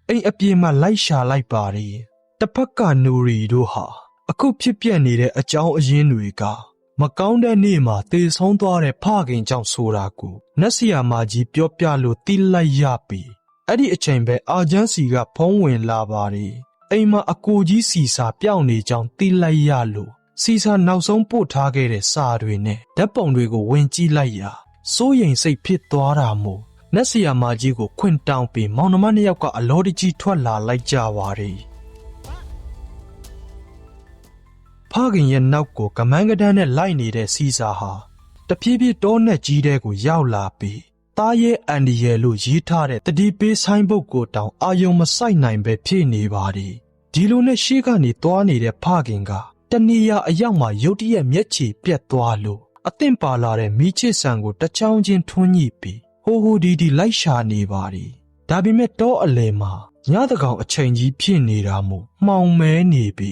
အိမ်အပြင်မှာလိုက်ရှာလိုက်ပါတယ်တစ်ဖက်ကနူရီတို့ဟာအခုဖြစ်ပျက်နေတဲ့အကြောင်းအရင်းတွေကမကောင်းတဲ့နေ့မှာသေဆုံးသွားတဲ့ဖခင်ကြောင့်ဆိုတာကိုနတ်ဆရာမကြီးပြောပြလို့သိလိုက်ရပြီအဲ့ဒီအချိန်ပဲအာချမ်းစီကဖုံးဝင်လာပါတယ်အိမ်မှာအကိုကြီးစီစာပြောင်းနေကြောင်းသိလိုက်ရလို့စီစာနောက်ဆုံးပို့ထားခဲ့တဲ့စာတွေနဲ့ဓာတ်ပုံတွေကိုဝင်ကြည့်လိုက်ရာစိုးရိမ်စိတ်ဖြစ်သွားတာမို့နတ်ဆရာမကြီးကိုခွင့်တောင်းပြီးမောင်နှမနှစ်ယောက်ကအလောတကြီးထွက်လာလိုက်ကြပါတယ်ဖခင်ရဲ့နောက်ကိုကမန်းကတန်းနဲ့လိုက်နေတဲ့စီစာဟာတဖြည်းဖြည်းတောနဲ့ကြီးတဲ့ကိုရောက်လာပြီး သားရဲအန်ဒီရဲလို့ရေးထားတဲ့တတိပေးဆိုင်ဘုတ်ကိုတောင်အာယုံမဆိုင်နိုင်ပဲဖြစ်နေပါတယ်ဒီလိုနဲ့ရှေ့ကနေသွားနေတဲ့ဖခင်ကတနေရာအရောက်မှာရုတ်တရက်မျက်ခြေပြတ်သွားလို့အသင့်ပါလာတဲ့မိချစ်ဆန်ကိုတချောင်းချင်းထွန်းညှိပြီးဟိုဟိုဒီလိုက်ရှာနေပါတယ်ဒါပေမဲ့တောအလယ်မှာညတကောင်အချိန်ကြီးဖြစ်နေတာမို့မှောင်မဲနေပြီ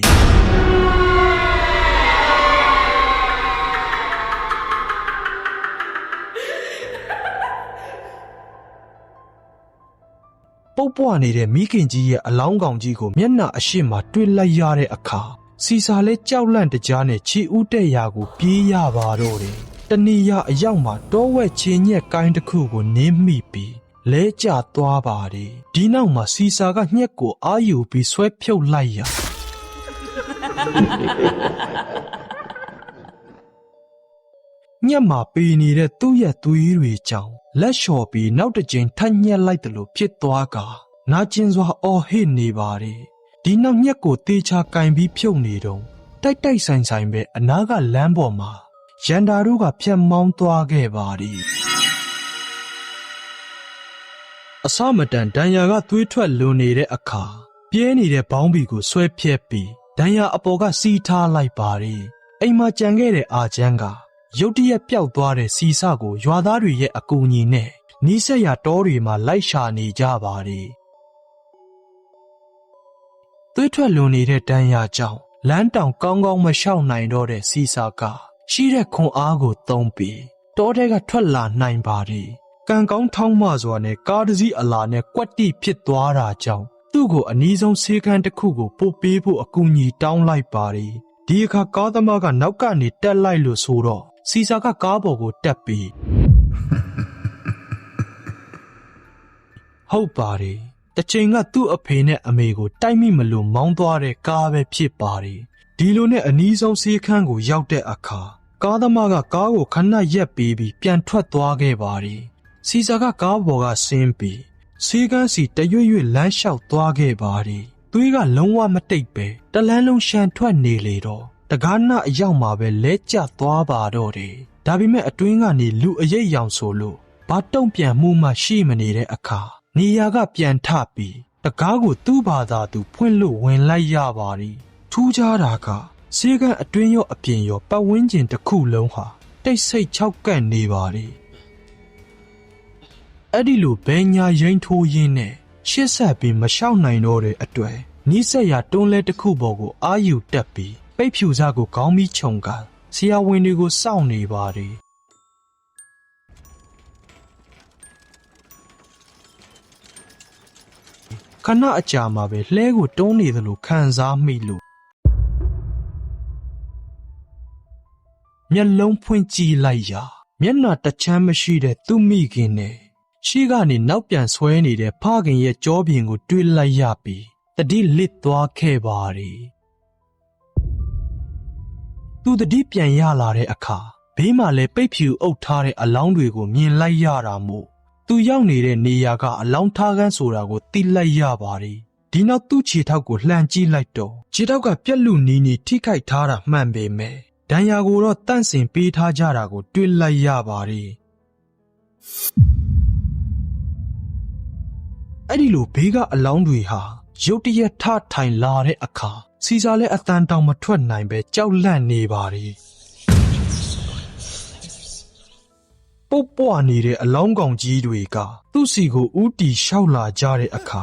ပုတ်ပွားနေတဲ့မိခင်ကြီးရဲ့အလောင်းကောင်ကြီးကိုမျက်နှာအရှိမတွေ့လိုက်ရတဲ့အခါစီစာလဲကြောက်လန့်တကြားနဲ့ခြေဥတဲ့ရာကိုပြေးရပါတော့တယ်တဏီယာအရောက်မှာတောဝက်ချင်းညက်ကိုင်းတစ်ခုကိုနင်းမိပြီးလဲကျသွားပါတယ်ဒီနောက်မှာစီစာကညက်ကိုအာယူပြီးဆွဲဖြုတ်လိုက်ရညက်မှာပေနေတဲ့သူ့ရဲ့သွေးတွေကြောင့်လက်လျှော်ပြီးနောက်တစ်ကြိမ်ထပ်ညက်လိုက်တယ်လို့ဖြစ်သွားကနာကျင်စွာအော်ဟစ်နေပါတယ်ဒီနောက်ညက်ကိုတေချာကင်ပြီးဖြုတ်နေတော့တိုက်ဆိုင်ပဲအနားကလမ်းပေါ်မှာရန်တာတို့ကဖြတ်မောင်းသွားခဲ့ပါတယ်အစမတန်ဒဏ်ရာကသွေးထွက်လွန်နေတဲ့အခါပြဲနေတဲ့ဘောင်းဘီကိုဆွဲဖြက်ပြီးဒဏ်ရာအပေါ်ကစီးထားလိုက်ပါတယ်အိမ်မှာကြံခဲ့တဲ့အာချမ်းကရုတ်တရက်ပျောက်သွားတဲ့စီစကိုရွာသားတွေရဲ့အကူအညီနဲ့နီးစပ်ရာတောတွေမှာလိုက်ရှာနေကြပါတယ်သွေးထွက်လွန်နေတဲ့ဒဏ်ရာကြောင့်လမ်းတောင်ကောင်းကောင်းမလျှောက်နိုင်တော့တဲ့စီစာကရှိတဲ့ခွန်အားကိုသုံးပြီးတောထဲကထွက်လာနိုင်ပါတယ်ကံကောင်းထောင်းမစွာနဲ့ကားတစ်စီးအလာနဲ့ကွက်တိဖြစ်သွားတာကြောင့်သူ့ကိုအနီးဆုံးဆေးခန်းတစ်ခုကိုပို့ပေးဖို့အကူအညီတောင်းလိုက်ပါတယ်ဒီအခါကားသမားကနောက်ကနေတက်လိုက်လို့ဆိုတော့စီစာကကားပေါ်ကိုတက်ပြီးဟုတ်ပါတယ်တချိန်ကသူ့အဖေနဲ့အမေကိုတိုက်မိမလို့မောင်းသွားတဲ့ကားပဲဖြစ်ပါတယ်ဒီလိုနဲ့အနီးဆုံးဆေးခန်းကိုရောက်တဲ့အခါကားသမားကကားကိုခဏရက်ပေးပြီးပြန်ထွက်သွားခဲ့ပါတယ်စီစာကကားပေါ်ကဆင်းပြီးဆေးခန်းစီတရွရွလမ်းလျှောက်သွားခဲ့ပါတယ်သွေးကလုံးဝမတိတ်ပဲတလန်းလုံးရှန်ထွက်နေလေတော့တကားနာအရောက်မှာပဲလဲကျသွားပါတော့တယ်ဒါပေမဲ့အတွင်းကနေလူအရိပ်ရောင်ဆိုလို့ဘာတုံ့ပြန်မှုမှရှိမနေတဲ့အခါနေရာကပြန်ထပြီးတကားကိုသူ့ဘာသာသူဖွင့်လို့ဝင်လိုက်ရပါတယ်ထူးခြားတာကဆေးကန်းအတွင်းရောအပြင်ရောပတ်ဝန်းကျင်တစ်ခုလုံးဟာတိတ်ဆိတ်ခြောက်ကန့်နေပါတယ်အဲ့ဒီလိုဘဲညာရင်ထိုးရင်းနဲ့ရှစ်ဆက်ပြီးမလျှောက်နိုင်တော့တဲ့အတွက်နီးစက်ရတွန်းလဲတစ်ခုပေါ်ကိုအာယူတက်ပြီးပိတ်ဖြူစားကိုခေါင်းပြီးခြုံကဆရာဝန်တွေကိုစောင့်နေပါတယ်ခဏအကြာမှာပဲလှဲကိုတွန်းနေသလိုခံစားမိလို့မျက်လုံးဖွင့်ကြည့်လိုက်ရာမျက်နှာတချမ်းမရှိတဲ့သူ့မိခင်နဲ့ရှေ့ကနေနောက်ပြန်ဆွဲနေတဲ့ဖခင်ရဲ့ကြောပြင်ကိုတွေ့လိုက်ရပြီးတတိလစ်သွားခဲ့ပါတယ်သူတတိပြန်ရလာတဲ့အခါဘေးမှာလဲပိတ်ဖြူအုပ်ထားတဲ့အလောင်းတွေကိုမြင်လိုက်ရတာမို့သူရောက်နေတဲ့နေရာကအလောင်းထားခန်းဆိုတာကိုသိလိုက်ရပါတယ်ဒီနောက်သူ့ခြေထောက်ကိုလှန်ကြည့်လိုက်တော့ခြေထောက်ကပြက်လူနီးနီးထိခိုက်ထားတာမှန်ပေမဲ့ဒဏ်ရာကိုတော့တန့်စင်ပေးထားကြတာကိုတွေ့လိုက်ရပါတယ်အဲ့ဒီလိုဘေးကအလောင်းတွေဟာရုတ်တရက်ထထိုင်လာတဲ့အခါစီစာလည်းအတန်တောင်မထွက်နိုင်ပဲကြောက်လန့်နေပါတယ်ပုတ်ပွားနေတဲ့အလောင်းကောင်ကြီးတွေကသူ့စီကိုဥတီလျှောက်လာကြတဲ့အခါ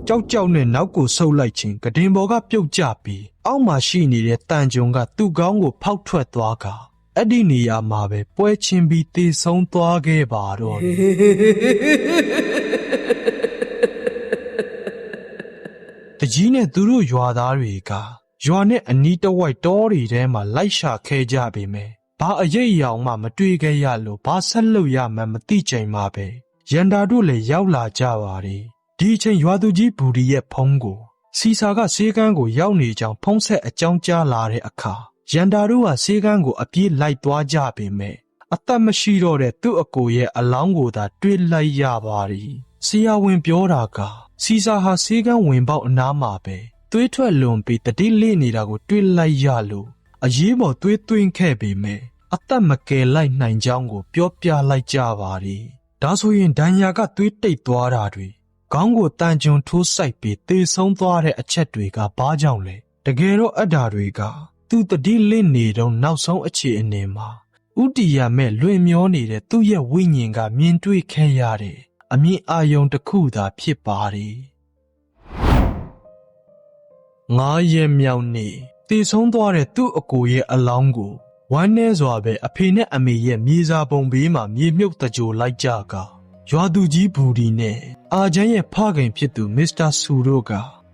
ကြောက်နဲ့နောက်ကိုဆုပ်လိုက်ခြင်းကတင်ပေါ်ကပြုတ်ကျပြီးအောက်မှာရှိနေတဲ့တန်ကြုံကသူ့ခေါင်းကိုဖောက်ထွက်သွားကအဲ့ဒီနေရာမှာပဲပွဲချင်းပြီးသေဆုံးသွားခဲ့ပါတော့တယ်တကြီးနဲ့သူတို့ရွာသားတွေကရွာနဲ့အနီးတစ်ဝိုက်တောတွေထဲမှာလိုက်ရှာခဲ့ကြပေမယ့်ဘာအရေးအယောင်မှမတွေ့ခဲ့ရလို့ဘာဆက်လုပ်ရမှန်းမသိချိန်မှာပဲရန်တာတို့လည်းရောက်လာကြပါတယ်ဒီအချိန်ရွာသူကြီးဘူဒီရဲ့ဖုံးကိုစီစာကဆေးကန်းကိုရောက်နေကြောင်းဖုံးဆက်အကြောင်းကြားလာတဲ့အခါရန်တာတို့ကဆေးကန်းကိုအပြေးလိုက်သွားကြပေမဲ့အသက်မရှိတော့တဲ့သူ့အကိုရဲ့အလောင်းကိုသာတွေ့လိုက်ရပါတယ်ဆရာဝန်ပြောတာကစီစာဟာဆေးကန်းဝင်ပေါက်အနားမှာပဲသွေးထွက်လွန်ပြီးတတိလေးနေတာကိုတွေ့လိုက်ရလို့အရေးပေါ်သွေးသွင်းခဲ့ပေမဲ့ အသက်မကယ်လိုက်နိုင်ကြောင်းကိုပြောပြလိုက်ကြပါတယ်။ဒါဆိုရင်ဒဏ်ရာကသွေးတိတ်သွားတာတွေခေါင်းကိုတန်ကြုံထိုးစိုက်ပြီးသေဆုံးသွားတဲ့အချက်တွေကဘာကြောင့်လဲတကယ်တော့အတားတွေကသူ့တတိလင့်နေတော့နောက်ဆုံးအခြေအနေမှာဥတီရမဲ့လွင်မျောနေတဲ့သူ့ရဲ့ဝိညာဉ်ကမြင်တွေ့ခဲ့ရတဲ့အမြင်အာရုံတစ်ခုသာဖြစ်ပါတယ်။9 ရက်မြောက်နေ့သေဆုံးသွားတဲ့သူ့အကိုရဲ့အလောင်းကိုဝမ်းနည်းစွာပဲအဖေနဲ့အမေရဲ့မြေစာပုံဘေးမှာမြေမြုပ်တကြိုလိုက်ကြကရွာသူကြီးဘူဒီနဲ့အာချမ်းရဲ့ဖခင်ဖြစ်သူမစ္စတာဆူတို့က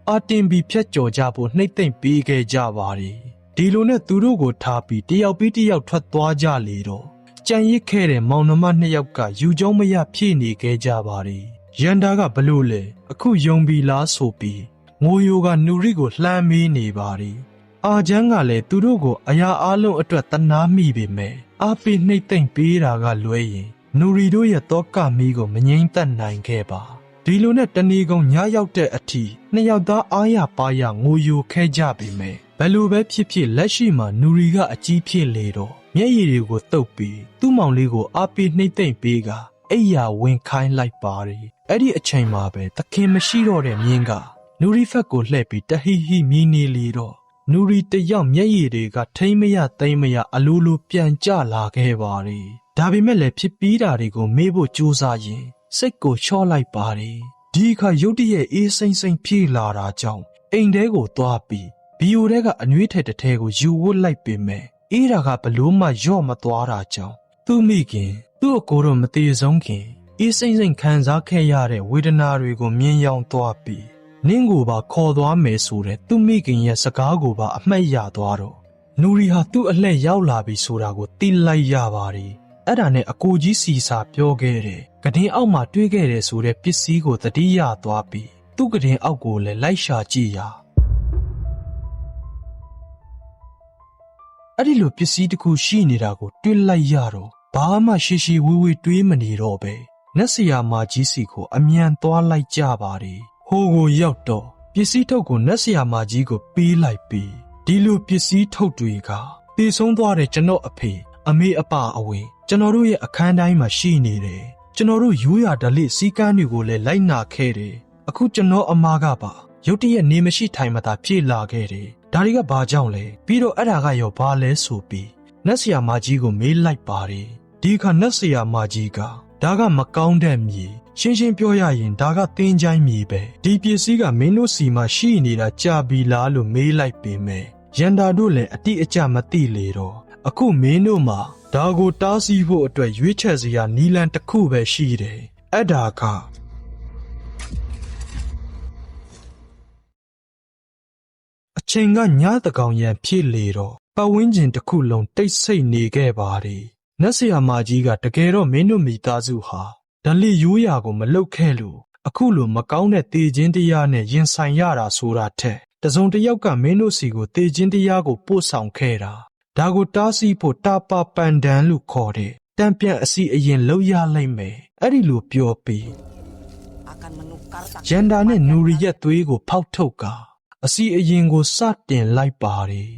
အာတင်ဘီဖြတ်ကျော်ကြဖို့နှိမ့်သိမ့်ပေးခဲ့ကြပါတယ်။ဒီလိုနဲ့သူတို့ကိုထားပြီးတယောက်ပြီးတယောက်ထွက်သွားကြလေတော့ကြံရစ်ခဲ့တဲ့မောင်နှမ2 ယောက်ကယူကြောင်းမရဖြည့်နေခဲ့ကြပါတယ်။ရန်တာကဘလို့လဲအခုယုံပြီလားဆိုပြီးငိုယိုကနူရီကိုလှမ်းမေးနေပါတယ်။အာချမ်းကလည်းသူတို့ကိုအရာအလုံးအတွက်တနာမိပေမဲ့အာဖေနှိမ့်သိမ့်ပေးတာကလွဲရင်နူရီတို့ရဲ့တောကမီးကိုမငြိမ်းသက်နိုင်ခဲ့ပါဒီလိုနဲ့တဏီကုံညရောက်တဲ့အထိ2 ယောက်သားအားရပါရငိုယိုခဲ့ကြပေမဲ့ဘယ်လိုပဲဖြစ်ဖြစ်လက်ရှိမှာနူရီကအကြီးဖြစ်လေတော့မျက်ရည်တွေကိုတုပ်ပြီးသူ့မောင်လေးကိုအားပေးနှိမ့်သိမ့်ပေးကအိယာဝင်ခိုင်းလိုက်ပါတယ်အဲ့ဒီအချိန်မှာပဲသခင်မရှိတော့တဲ့မြင်းကနူရီဖက်ကိုလှည့်ပြီးတဟိဟိမြည်နေလေတော့နူရီတယောက်မျက်ရည်တွေကထိမ့်မရသိမ့်မရအလိုလိုပြန်ကျလာခဲ့ပါတယ်ဒါပေမဲ့လည်းဖြစ်ပြီးတာတွေကိုမေးဖို့ကြိုးစားရင်စိတ်ကိုချော့လိုက်ပါတယ်ဒီအခါရုတ်တရက်အေးစိမ့်စိမ့်ပြေးလာတာကြောင့်အိမ်ထဲကိုသွားပြီးဘီယိုထဲကအနှွေးထည်တစ်ထဲကိုယူဝတ်လိုက်ပေမဲ့အေးတာကဘလို့မှရော့မသွားတာကြောင့်သူ့မိခင်သူ့အကိုတို့မသေးဆုံးခင်အေးစိမ့်စိမ့်ခံစားခဲ့ရတဲ့ဝေဒနာတွေကိုမြင်ယောင်သွားပြီးနင်းကိုပါခေါ်သွားမယ်ဆိုတဲ့သူ့မိခင်ရဲ့စကားကိုပါအမှတ်ရသွားတော့နူရီဟာသူ့အလှည့်ရောက်လာပြီဆိုတာကိုသိလိုက်ရပါတယ်အဲ့ဒါနဲ့အကိုကြီးစီစာပြောခဲ့တယ်ကဒင်းအောက်မှာတွေးခဲ့တယ်ဆိုတဲ့ပစ္စည်းကိုသတိရသွားပြီးသူ့ကဒင်းအောက်ကိုလည်းလိုက်ရှာကြည့်ရအဲ့ဒီလိုပစ္စည်းတစ်ခုရှိနေတာကိုတွေးလိုက်ရတော့ဘာမှရှေရှည်ဝေးဝေးတွေးမနေတော့ပဲနတ်ဆရာမကြီးစီကိုအမြန်သွားလိုက်ကြပါတယ်ဟိုကိုရောက်တော့ပစ္စည်းထုတ်ကိုနတ်ဆရာမကြီးကိုပေးလိုက်ပြီးဒီလိုပစ္စည်းထုတ်တွေကတည်ဆုံးသွားတဲ့ကျွန်တော်အဖေအမေအပအဝင်ကျွန်တော်တို့ရဲ့အခန်းတိုင်းမှာရှိနေတယ်ကျွန်တော်တို့ရိုးရာဓလေ့စည်းကမ်းတွေကိုလည်းလိုက်နာခဲ့တယ်အခုကျွန်တော်အမားကပါရုတ်တရက်နေမရှိထိုင်မသာပြေးလာခဲ့တယ်ဒါတွေကဘာကြောင့်လဲပြီးတော့အဲ့ဒါကရောဘာလဲဆိုပြီးနတ်ဆရာမကြီးကိုမေးလိုက်ပါတယ်ဒီအခါနတ်ဆရာမကြီးကဒါကမကောင်းတဲ့မြေရှင်းရှင်းပြောရရင်ဒါကသင်ချိုင်းမြေပဲဒီပစ္စည်းကမင်းတို့စီမှာရှိနေတာကြာပြီလားလို့မေးလိုက်ပေမဲ့ရန်တာတို့လည်းအတိအကျမသိလေတော့အခုမင်းတို့မှာဒါကိုတားဆီးဖို့အတွက်ရွေးချယ်စရာနီလန်တစ်ခုပဲရှိတယ်အဲ့ဒါကအချိန်ကညသကောင်ရန်ဖြစ်လေတော့ပတ်ဝန်းကျင်တစ်ခုလုံးတိတ်ဆိတ်နေခဲ့ပါတယ်နတ်ဆရာမကြီးကတကယ်တော့မင်းတို့မိသားစုဟာဓလေ့ရိုးရာကိုမလုပ်ခဲ့လို့အခုလိုမကောင်းတဲ့တေခြင်းတရားနဲ့ရင်ဆိုင်ရတာဆိုတာထက်တစုံတစ်ယောက်ကမင်းတို့စီကိုတေခြင်းတရားကိုပို့ဆောင်ခဲ့တာဒါကိုတားဆီးဖို့တာပါပန်ဒန်လို့ခေါ်တဲ့တံပြန်အစီအရင်လောက်ရလိုက်မယ်အဲ့ဒီလိုပြောပြီးရန်တာနဲ့နူရီရဲ့သွေးကိုဖောက်ထုတ်ကအစီအရင်ကိုစတင်လိုက်ပါတယ်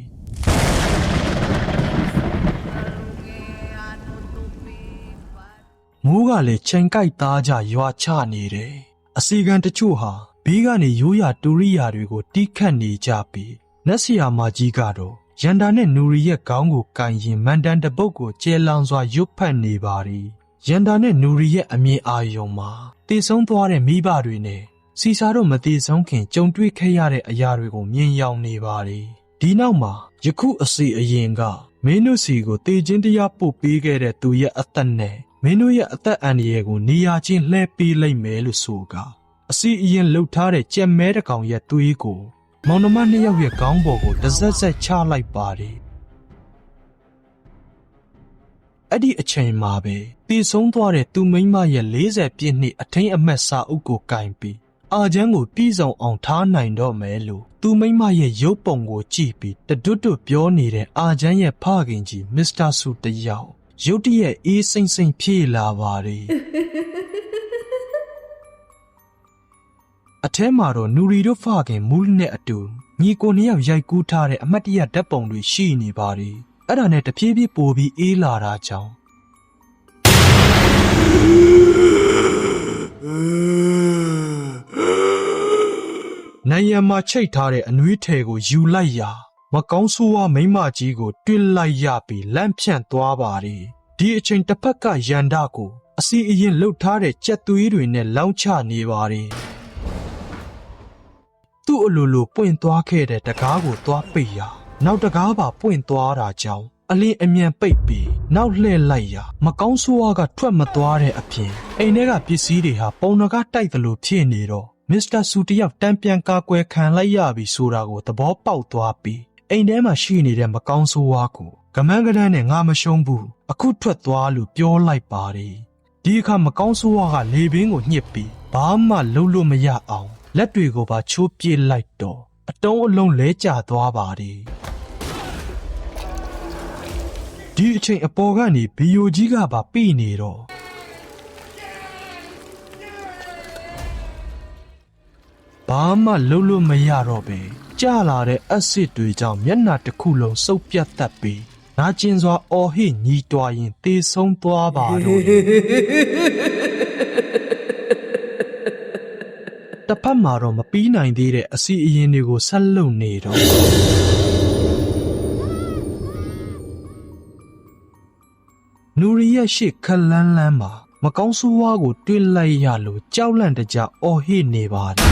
မိုးကလည်းချိန်ကိုက်သားကြရွာချနေတယ်အစီကန်တချို့ဟာဘေးကနေရိုးရာတူရိယာတွေကိုတီးခတ်နေကြပြီးနတ်ဆရာမကြီးကတော့ရန်တာနဲ့နူရီရဲ့ခေါင်းကိုကန်ရင်မန်တန်တပုတ်ကိုကျဲလောင်စွာရွတ်ဖတ်နေပါသည်ရန်တာနဲ့နူရီရဲ့အမြင်အာရုံမှာတည်ဆုံးသွားတဲ့မိဘတွေနဲ့စီစာတို့မတည်ဆုံးခင်ကြုံတွေ့ခဲ့ရတဲ့အရာတွေကိုမြင်ယောင်နေပါသည်ဒီနောက်မှာယခုအစီအရင်ကမင်းတို့စီကိုတည်ခြင်းတရားပို့ပေးခဲ့တဲ့သူရဲ့အသက်နဲ့မင်းတို့ရဲ့အသက်အန္တရာယ်ကိုနေရာချင်းလှည့်ပေးလိုက်မယ်လို့ဆိုကအစီအရင်လှုပ်ထားတဲ့ကြက်မဲတစ်ကောင်ရဲ့သွေးကိုမောင်နှမ2 ယောက်ရဲ့ခေါင်းပေါ်ကိုတစက်ဆက်ချလိုက်ပါတယ်အဲ့ဒီအချိန်မှာပဲတည်ဆုံးသွားတဲ့သူမိန်းမရဲ့40 ပြည့်နှစ်အထိမ်းအမှတ်စာအုပ်ကိုကင်ပြီးအာချမ်းကိုပြည်စုံအောင်ထားနိုင်တော့မယ်လို့သူမိန်းမရဲ့ရုပ်ပုံကိုကြည့်ပြီးတတွတ်တွတ်ပြောနေတဲ့အာချမ်းရဲ့ဖခင်ကြီးမစ္စတာဆူတယောက်ရုတ်တရက်အေးစိမ့်စိမ့်ဖြေလာပါတယ်အထဲမှာတော့နူရီတို့ဖခင်မူးနဲ့အတူညီကို2 ယောက်ရိုက်ကူးထားတဲ့အမတ်တရဓာတ်ပုံတွေရှိနေပါတယ် အဲ့ဒါနဲ့တဖြည်းဖြည်းပိုပြီးအေးလာတာကြောင့်နိုင်ရံမှာချိတ်ထားတဲ့အနွေးထည်ကိုယူလိုက်ရာမကောင်းဆိုးဝါးမိန်းမကြီးကိုတွေ့လိုက်ရပြီးလန့်ဖြန့်သွားပါတယ်ဒီအချိန်တစ်ဖက်ကရန်ဒကိုအစီအရင်လှုပ်ထားတဲ့ကြက်သွေးတွေနဲ့လောင်းချနေပါတယ်သူ့အလိုလိုပွင့်သွားခဲ့တဲ့တကားကိုသွားပိတ်ရာနောက်တကားပါပွင့်သွားတာကြောင့်အလင်းအမြန်ပိတ်ပြီးနောက်လှည့်လိုက်ရာမကောင်းဆိုးဝါးကထွက်မသွားတဲ့အပြင်အိမ်ထဲကပစ္စည်းတွေဟာပုံနကတိုက်သလိုဖြစ်နေတော့မစ္စတာဆူတယောက်တံပြန်ကာကွယ်ခံလိုက်ရပြီဆိုတာကိုသဘောပေါက်သွားပြီးအိမ်ထဲမှာရှိနေတဲ့မကောင်းဆိုးဝါးကိုကမန်းကတန်းနဲ့ငါမရှုံးဘူးအခုထွက်သွားလို့ပြောလိုက်ပါတယ်ဒီအခါမကောင်းဆိုးဝါးကလေပင်ကိုညှစ်ပြီးဘာမှလုပ်လို့မရအောင်လက်တွေကိုပါချိုးပြစ်လိုက်တော့အတုံးအလုံးလဲကျသွားပါတယ်ဒီအချိန်အပေါ်ကနေဘီယိုကြီးကပါပြိနေတော့ဘာမှလုပ်လို့မရတော့ပဲကျလာတဲ့အက်ဆစ်တွေကြောင့်မျက်နှာတစ်ခုလုံးစုပ်ပြတ်တတ်ပြီးနာကျင်စွာအော်ဟစ်ညီးတွားရင်သေဆုံးသွားပါတော့တစ်ဖက်မှာတော့မပြီးနိုင်သေးတဲ့အစီအရင်တွေကိုဆက်လုပ်နေတော့နူရီရဲ့ရှေ့ခလန်းလန်းမှာမကောင်းဆိုးဝါးကိုတွေ့လိုက်ရလို့ကြောက်လန့်တကြအော်ဟစ်နေပါတယ်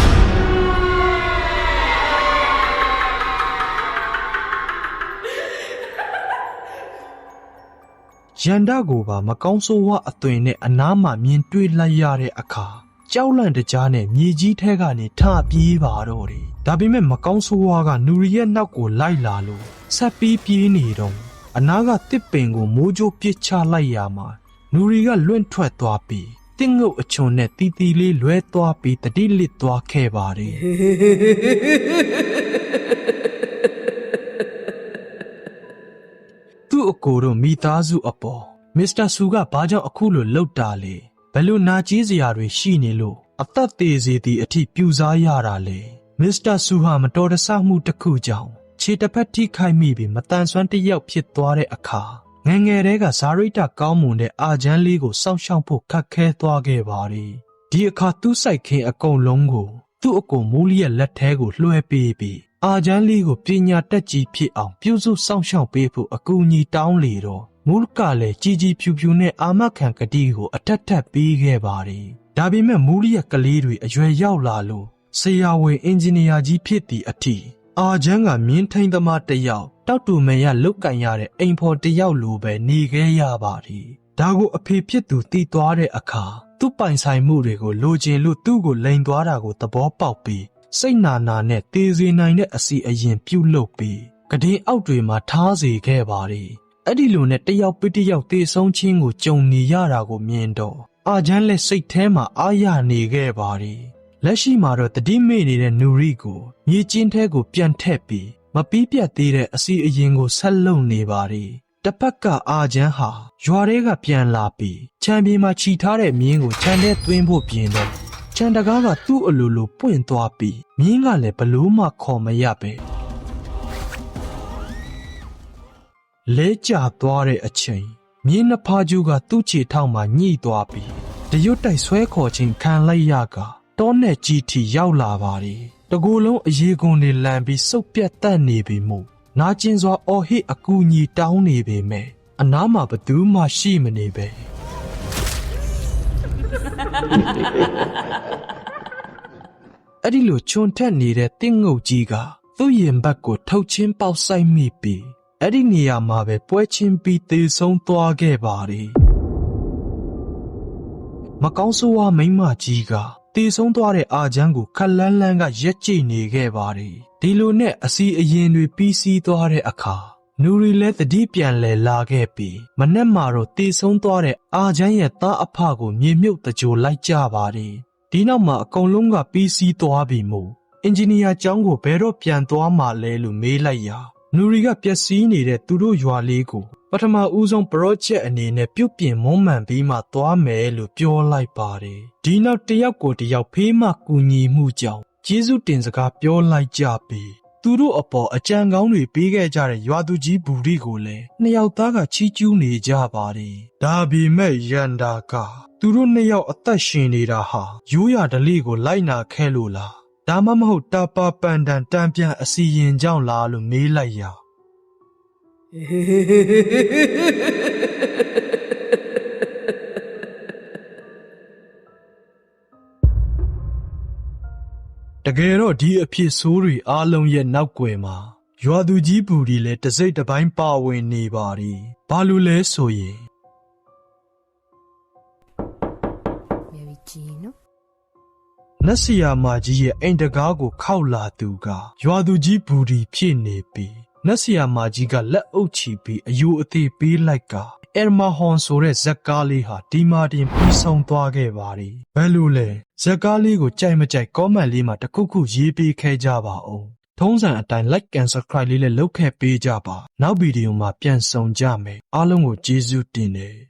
ရန်ဒကိုပါမကောင်းဆိုးဝါးအသွင်နဲ့အနားမှာမြင်တွေ့လိုက်ရတဲ့အခါကြောက်လန့်တကြားနဲ့မြေကြီးထဲကနေထပြေးပါတော့တယ်ဒါပေမဲ့မကောင်းဆိုးဝါးကနူရီရဲ့နောက်ကိုလိုက်လာလို့ဆက်ပြီးပြေးနေတော့အနားကတစ်ပင်ကိုမိုးကြိုးပစ်ချလိုက်ရမှာနူရီကလွင့်ထွက်သွားပြီးတင်းငုတ်အချွန်နဲ့တီတီလေးလွဲသွားပြီးတတိလစ်သွားခဲ့ပါတယ်သူ့အကိုတို့မိသားစုအပေါ်မစ္စတာဆူကဘာကြောင့်အခုလိုလှုပ်တာလဲဘယ်လိုနာကျည်းစရာတွေရှိနေလို့အသက်သေးစေသည့်အထိပြူစားရတာလဲမစ္စတာဆူဟာမတော်တဆမှုတစ်ခုကြောင့်ခြေတစ်ဖက်ထိခိုက်မိပြီးမတန်ဆွမ်းတစ်ယောက်ဖြစ်သွားတဲ့အခါငယ်ငယ်တည်းကဇာရိတကောင်းမွန်တဲ့အာချမ်းလေးကိုစောင့်ရှောက်ဖို့ခက်ခဲသွားခဲ့ပါတယ်ဒီအခါသူ့စိုက်ခင်းအကုန်လုံးကိုသူ့အကိုမိုးလီရဲ့လက်ထဲကိုလွှဲပေးပြီးအာချမ်းလေးကိုပညာတတ်ကြီးဖြစ်အောင်ပြုစုစောင့်ရှောက်ပေးဖို့အကူအညီတောင်းလေတော့မူလကလည်းကြီးကြီးဖြူဖြူနဲ့အာမခံကတိကိုအထက်ထပ်ပေးခဲ့ပါတယ်ဒါပေမဲ့မိုးလီရဲ့ကလေးတွေအရွယ်ရောက်လာလို့ဆရာဝန်အင်ဂျင်နီယာကြီးဖြစ်သည့်အထိအာချမ်းကမြင်းထိန်သမားတစ်ယောက်တောက်တူမဲရလုတ်ကန်ရတဲ့အိမ်ဖော်တစ်ယောက်လိုပဲနေခဲ့ရပါတယ်ဒါကိုအဖေဖြစ်သူသိသွားတဲ့အခါသူ့ပိုင်ဆိုင်မှုတွေကိုလိုချင်လို့သူ့ကိုလိန်သွားတာကိုသဘောပေါက်ပြီးစိတ်နာနာနဲ့တေးစေနိုင်တဲ့အစီအရင်ပြုတ်လုပ်ပြီးကဒင်းအောက်တွေမှာထားစေခဲ့ပါတယ်အဲ့ဒီလိုနဲ့တယောက်ပြီးတယောက်တေဆုံးချင်းကိုကြုံနေရတာကိုမြင်တော့အာချမ်းလည်းစိတ်ထဲမှာအားရနေခဲ့ပါတယ်လက်ရှိမှာတော့တတိမေ့နေတဲ့နူရီကိုမြေကျင်းထဲကိုပြန်ထည့်ပြီးမပြီးပြတ်သေးတဲ့အစီအရင်ကိုဆက်လုံနေပါတယ်တစ်ဖက်ကအာချမ်းဟာရွာထဲကပြန်လာပြီးခြံပြေမှာခြိထားတဲ့မြင်းကိုခြံထဲသွင်းဖို့ပြင်တော့ခြံတကားကသူ့အလိုလိုပွင့်သွားပြီးမြင်းကလည်းဘလို့မှခေါ်မရပဲလဲကျသွားတဲ့အချိန်မြင်းနှစ်ဖားကျူးကသူ့ခြေထောက်မှာညှိသွားပြီးတရွတ်တိုက်ဆွဲခေါ်ခြင်းခံလိုက်ရကတောနဲ့ကြီးထီရောက်လာပါတယ်တကူလုံးအရေးကွန်တွေလန်ပြီးစုပ်ပြတ်တတ်နေပြီမို့နာကျင်စွာအော်ဟစ်အကူညီတောင်းနေပေမဲ့အနားမှာဘသူမှရှိမနေပဲအဲ့ဒီလိုချွန်ထက်နေတဲ့တင့်ငုတ်ကြီးကသူ့ရင်ဘတ်ကိုထုတ်ချင်းပေါက်ဆိုင်မိပြီးအဲ့ဒီနေရာမှာပဲပွဲချင်းပြီးသေဆုံးသွားခဲ့ပါတယ်မကောင်းဆိုးဝါးမိန်းမကြီးကသေဆုံးသွားတဲ့အာချမ်းကိုခက်လန်းလန်းကရက်ကြည့်နေခဲ့ပါတယ်ဒီလိုနဲ့အစီအရင်တွေပြီးစီးသွားတဲ့အခါနူရီလည်းတတိပြန်လဲလာခဲ့ပြီးမနက်မှာတော့သေဆုံးသွားတဲ့အာချမ်းရဲ့သားအဖကိုမြေမြုပ်တကြိုလိုက်ကြပါတယ်ဒီနောက်မှာအကုန်လုံးကပြီးစီးသွားပြီမို့အင်ဂျင်နီယာကျောင်းကိုဘယ်တော့ပြန်သွားမှလဲလို့မေးလိုက်ရာနူရီကပျက်စီးနေတဲ့သူတို့ရွာလေးကိုပထမဦးဆုံး project အနေနဲ့ပြုတ်ပြင်မွမ်းမံပြီးမှသွားမယ်လို့ပြောလိုက်ပါတယ်ဒီနောက်တယောက်ကိုတယောက်ဖေးမှကူညီမှုကြောင့်ကျေးဇူးတင်စကားပြောလိုက်ကြပြီး သူတို့အပေါ်အကြံကောင်းတွေပေးခဲ့ကြတဲ့ရွာသူကြီးဘူရီကိုလည်းနှစ်ယောက်သားကချီးကျူးနေကြပါတယ်ဒါပေမဲ့ရန်တာကသူတို့နှစ်ယောက်အသက်ရှင်နေတာဟာရိုးရာဓလေ့ကိုလိုက်နာခဲ့လို့လားဒါမှမဟုတ်တာပါပန်တန်တံပြန်အစီရင်ကြောင့်လားလို့မေးလိုက်ရတကယ်တော့ဒီအဖြစ်ဆိုးတွေအားလုံးရဲ့နောက်ွယ်မှာရွာသူကြီးဘူဒီလည်းတစ်စိတ်တစ်ပိုင်းပါဝင်နေပါတယ်။ဘာလို့လဲဆိုရင် Very Gino နတ်ဆီယာမကြီးရဲ့အိမ်တကားကိုခောက်လာသူကရွာသူကြီးဘူဒီဖြစ်နေပြီးနတ်ဆီယာမကြီးကလက်အုပ်ချီပြီးအယူအသေးပေးလိုက်ကအဲရမာဟွန်ဆိုတဲ့ဇက်ကားလေးဟာဒီမာတင်ပြီးဆုံးသွားခဲ့ပါတယ်။ဘယ်လိုလဲဇက်ကားလေးကိုကြိုက်မကြိုက် comment လေးမှာတစ်ခုခုရေးပေးခဲ့ကြပါဦး။ထုံးစံအတိုင်း like and subscribe လေးလည်းလုပ်ခဲ့ပေးကြပါ။နောက်ဗီဒီယိုမှာပြန်ဆုံကြမယ်။အားလုံးကိုကျေးဇူးတင်တယ်။